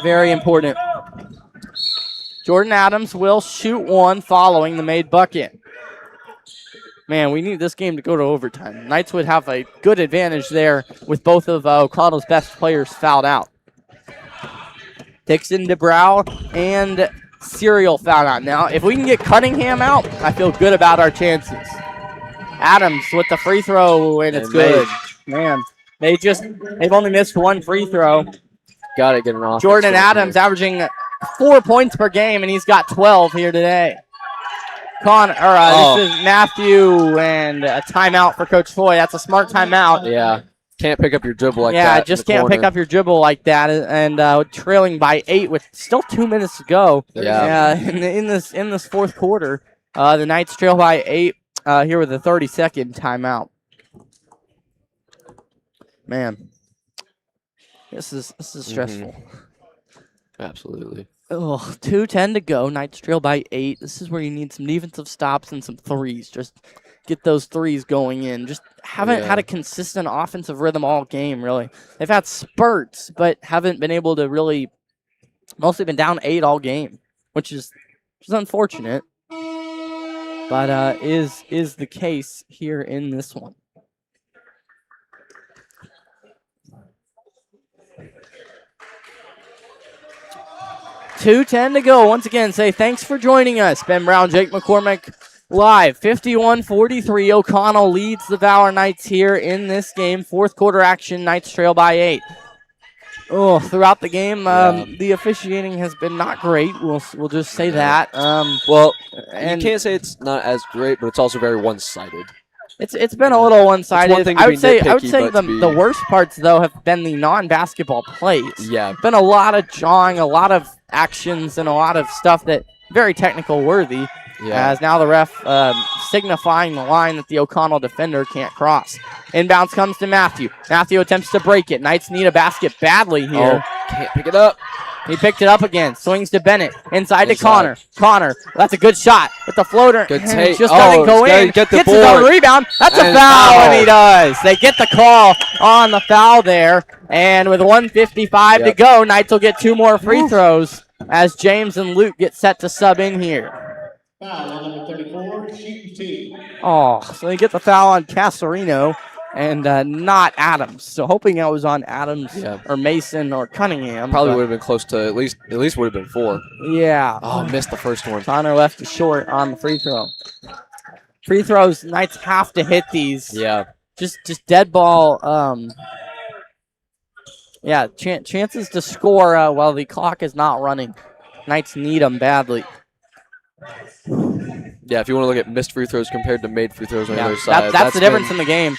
Very important. Jordan Adams will shoot one following the made bucket. Man, we need this game to go to overtime. Knights would have a good advantage there with both of O'Connell's best players fouled out. Dixon, DeBrow, and Serial fouled out. Now, if we can get Cunningham out, I feel good about our chances. Adams with the free throw, and it's good. Man, they've only missed one free throw. Got to get an offense. Jordan Adams averaging 4 points per game, and he's got 12 here today. This is Matthew, and a timeout for Coach Floyd. That's a smart timeout. Yeah, can't pick up your dribble like that. Yeah, just can't pick up your dribble like that, and trailing by 8 with still 2 minutes to go. Yeah. In this fourth quarter, the Knights trail by 8 here with a 30-second timeout. Man, this is stressful. Absolutely. Oh, 2:10 to go. Knights trail by 8. This is where you need some defensive stops and some threes. Just get those threes going in. Just haven't had a consistent offensive rhythm all game, really. They've had spurts, but haven't been able to really, mostly been down 8 all game, which is unfortunate. But is the case here in this one. $2:10 to go. Once again, say thanks for joining us. Ben Brown, Jake McCormick, live. 51-43. O'Connell leads the Valor Knights here in this game. Fourth quarter action. Knights trail by 8. Oh, throughout the game, the officiating has been not great. We'll just say that. You can't say it's not as great, but it's also very one-sided. It's been a little one-sided. It's one thing to I be would say nitpicky, but the worst parts though have been the non-basketball plays. Yeah. Been a lot of jawing, a lot of actions, and a lot of stuff that very technical worthy. Yeah. As now the ref signifying the line that the O'Connell defender can't cross. Inbounds comes to Matthew. Matthew attempts to break it. Knights need a basket badly here. Oh, can't pick it up. He picked it up again. Swings to Bennett. Inside to Connor. Connor, that's a good shot with the floater. Good take. Just doesn't go in. Get the Gets board. his own rebound. That's a foul, and he does. They get the call on the foul there. And with 1:55 to go, Knights will get 2 more free throws as James and Luke get set to sub in here. Foul on number 34, shooting 2. Oh, so they get the foul on Casarino and not Adams. So hoping it was on Adams or Mason or Cunningham. Probably would have been close to at least would have been 4. Yeah. Oh, missed the first one. Connor left it short on the free throw. Free throws, Knights have to hit these. Yeah. Just dead ball. Chances to score while the clock is not running. Knights need them badly. Yeah, if you want to look at missed free throws compared to made free throws on the other side. That's the difference in the game.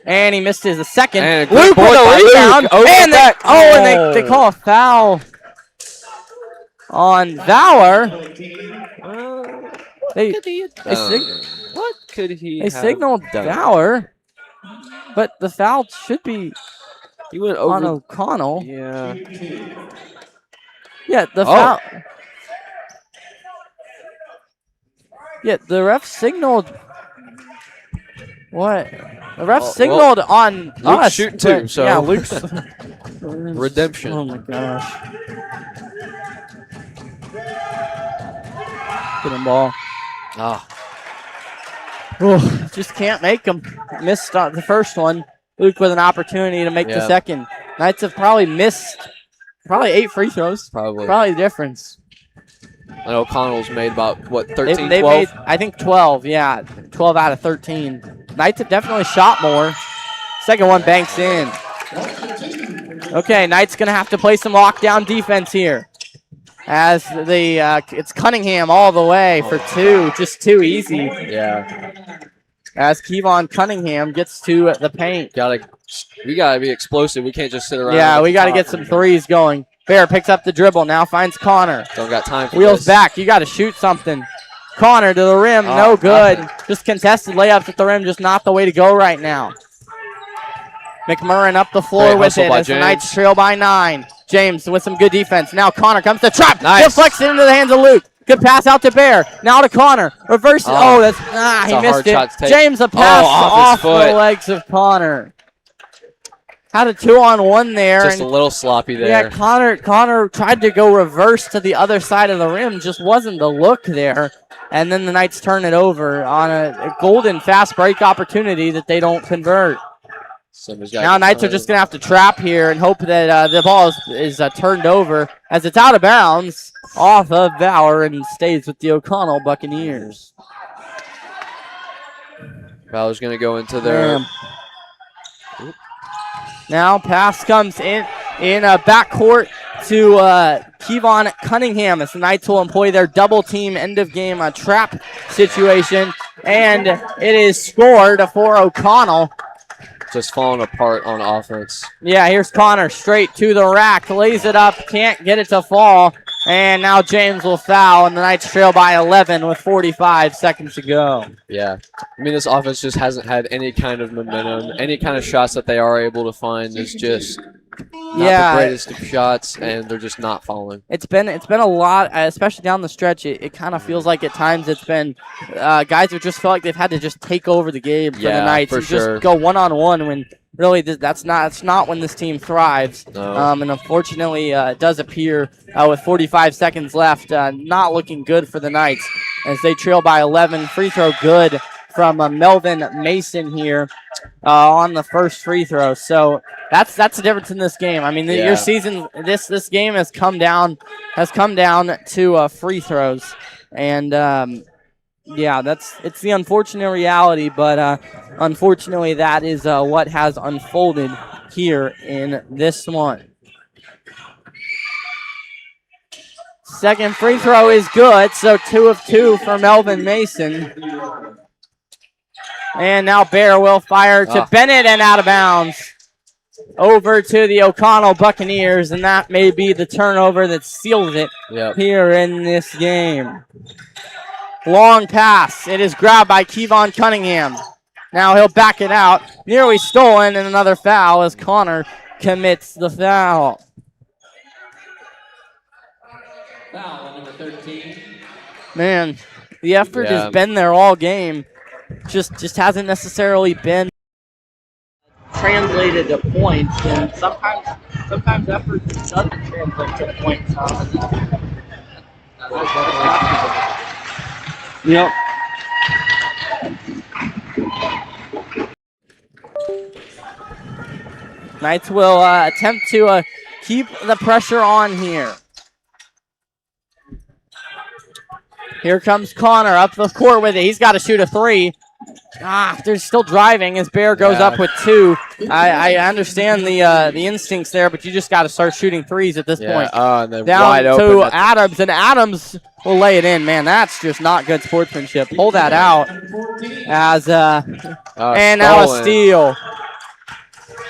And he missed his second. And Luke with a rebound. And they call a foul on Valor. They signaled Valor, but the foul should be he went on over O'Connell. Yeah. Yeah, the foul. Yeah, the ref signaled. What? The ref signaled on Luke's us. shooting too, so. Yeah, Luke's. Redemption. Oh, my gosh. Get him ball. Just can't make them. Missed the first one. Luke with an opportunity to make the second. Knights have probably missed 8 free throws. Probably the difference. I know O'Connell's made about, 13, they 12? made, I think, 12, 12 out of 13. Knights have definitely shot more. Second one banks in. Okay, Knights going to have to play some lockdown defense here. As it's Cunningham all the way for 2, just too easy. Yeah. As Kevon Cunningham gets to the paint. We gotta be explosive. We can't just sit around. Yeah, we got to get some threes going. Bear picks up the dribble, now finds Connor. Don't got time for Wheels this. back, you got to shoot something. Connor to the rim, no good. Nothing. Just contested layups at the rim, just not the way to go right now. McMurrin up the floor with it as the Knights trail by 9. James with some good defense. Now Connor comes to trap. Nice. Deflects it into the hands of Luke. Good pass out to Bear. Now to Connor. Reverse. He missed it. James a pass off the legs of Connor. Had a 2-on-1 there. Just a little sloppy there. Yeah, Connor tried to go reverse to the other side of the rim. Just wasn't the look there. And then the Knights turn it over on a golden fast break opportunity that they don't convert. Now Knights are just going to have to trap here and hope that the ball is turned over as it's out of bounds off of Valor and stays with the O'Connell Buccaneers. Valor's going to go into their... Now pass comes in backcourt to Kevon Cunningham as the Knights will employ their double team end of game trap situation. And it is scored for O'Connell. Just falling apart on offense. Yeah, here's Connor straight to the rack. Lays it up, can't get it to fall. And now James will foul, and the Knights trail by 11 with 45 seconds to go. Yeah. I mean, this offense just hasn't had any kind of momentum. Any kind of shots that they are able to find is just not the greatest of shots, and they're just not falling. It's been a lot, especially down the stretch. It kind of feels like at times it's been guys who just feel like they've had to just take over the game for the Knights and just go one-on-one when really that's not when this team thrives. No. And unfortunately, it does appear with 45 seconds left, not looking good for the Knights as they trail by 11. Free throw good from Melvin Mason here on the first free throw. So that's the difference in this game. I mean, your season, this game has come down to free throws, and it's the unfortunate reality. But unfortunately, that is what has unfolded here in this one. Second free throw is good, so 2 of 2 for Melvin Mason. And now Bear will fire to Bennett and out of bounds. Over to the O'Connell Buccaneers, and that may be the turnover that seals it here in this game. Long pass. It is grabbed by Kevon Cunningham. Now he'll back it out. Nearly stolen, and another foul as Connor commits the foul. Foul number 13. Man, the effort has been there all game. Just hasn't necessarily been translated to points, and sometimes effort doesn't translate to points. Yep. Knights will attempt to keep the pressure on here. Here comes Connor up the court with it. He's got to shoot a three. They're still driving as Bear goes up with two. I understand the instincts there, but you just got to start shooting threes at this point. Down to Adams, and Adams will lay it in. Man, that's just not good sportsmanship. Pull that out as and now a steal.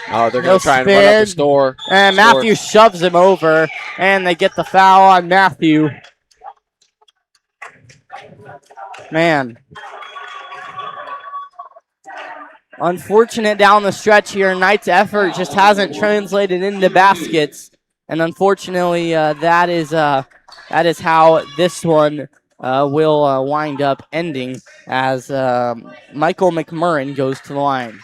Oh, they're going to try and run up the store. And Matthew shoves him over, and they get the foul on Matthew. Man. Unfortunate down the stretch here. Knight's effort just hasn't translated into baskets. And unfortunately, that is how this one will wind up ending as Michael McMurrin goes to the line.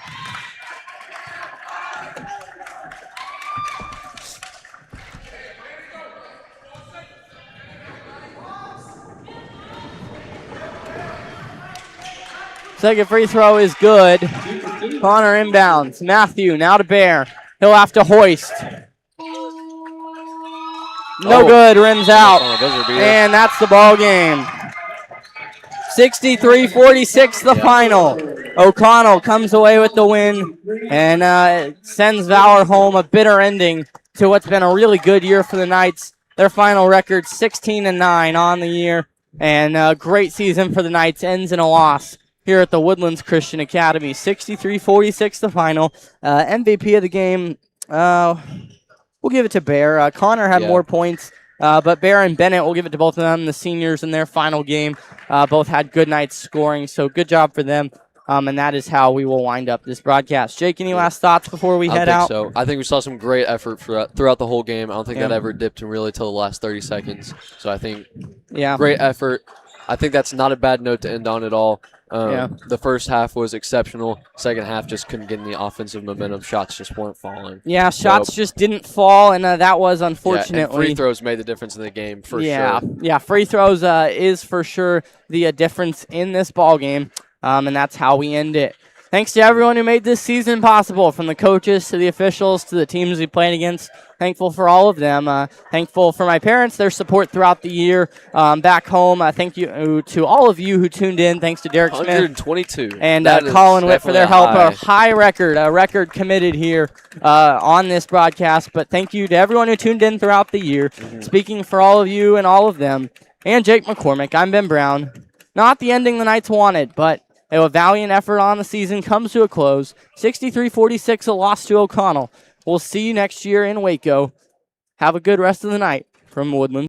Second free throw is good. Connor inbounds. Matthew now to Bear. He'll have to hoist. No good. Rims out. And that's the ball game. 63-46 the final. O'Connell comes away with the win and sends Valor home. A bitter ending to what's been a really good year for the Knights. Their final record 16-9 on the year. And a great season for the Knights. Ends in a loss here at the Woodlands Christian Academy. 63-46 the final. MVP of the game, we'll give it to Bear. Connor had more points, but Bear and Bennett, we'll give it to both of them. The seniors in their final game both had good nights scoring, so good job for them. And that is how we will wind up this broadcast. Jake, any last thoughts before we head out? So. I think we saw some great effort throughout the whole game. I don't think that ever dipped really till the last 30 seconds. So I think great effort. I think that's not a bad note to end on at all. The first half was exceptional. Second half just couldn't get any offensive momentum. Shots just weren't falling. Yeah, shots just didn't fall, and that was unfortunately. And free throws made the difference in the game for sure. Yeah, free throws is for sure the difference in this ball game, and that's how we end it. Thanks to everyone who made this season possible, from the coaches to the officials to the teams we played against. Thankful for all of them. Thankful for my parents, their support throughout the year back home. Thank you to all of you who tuned in. Thanks to Derek Smith 122. And Colin Witt for their help. A high record, committed here on this broadcast. But thank you to everyone who tuned in throughout the year. Speaking for all of you and all of them, and Jake McCormick, I'm Ben Brown. Not the ending the Knights wanted, but a valiant effort on the season comes to a close. 63-46, a loss to O'Connell. We'll see you next year in Waco. Have a good rest of the night from Woodland.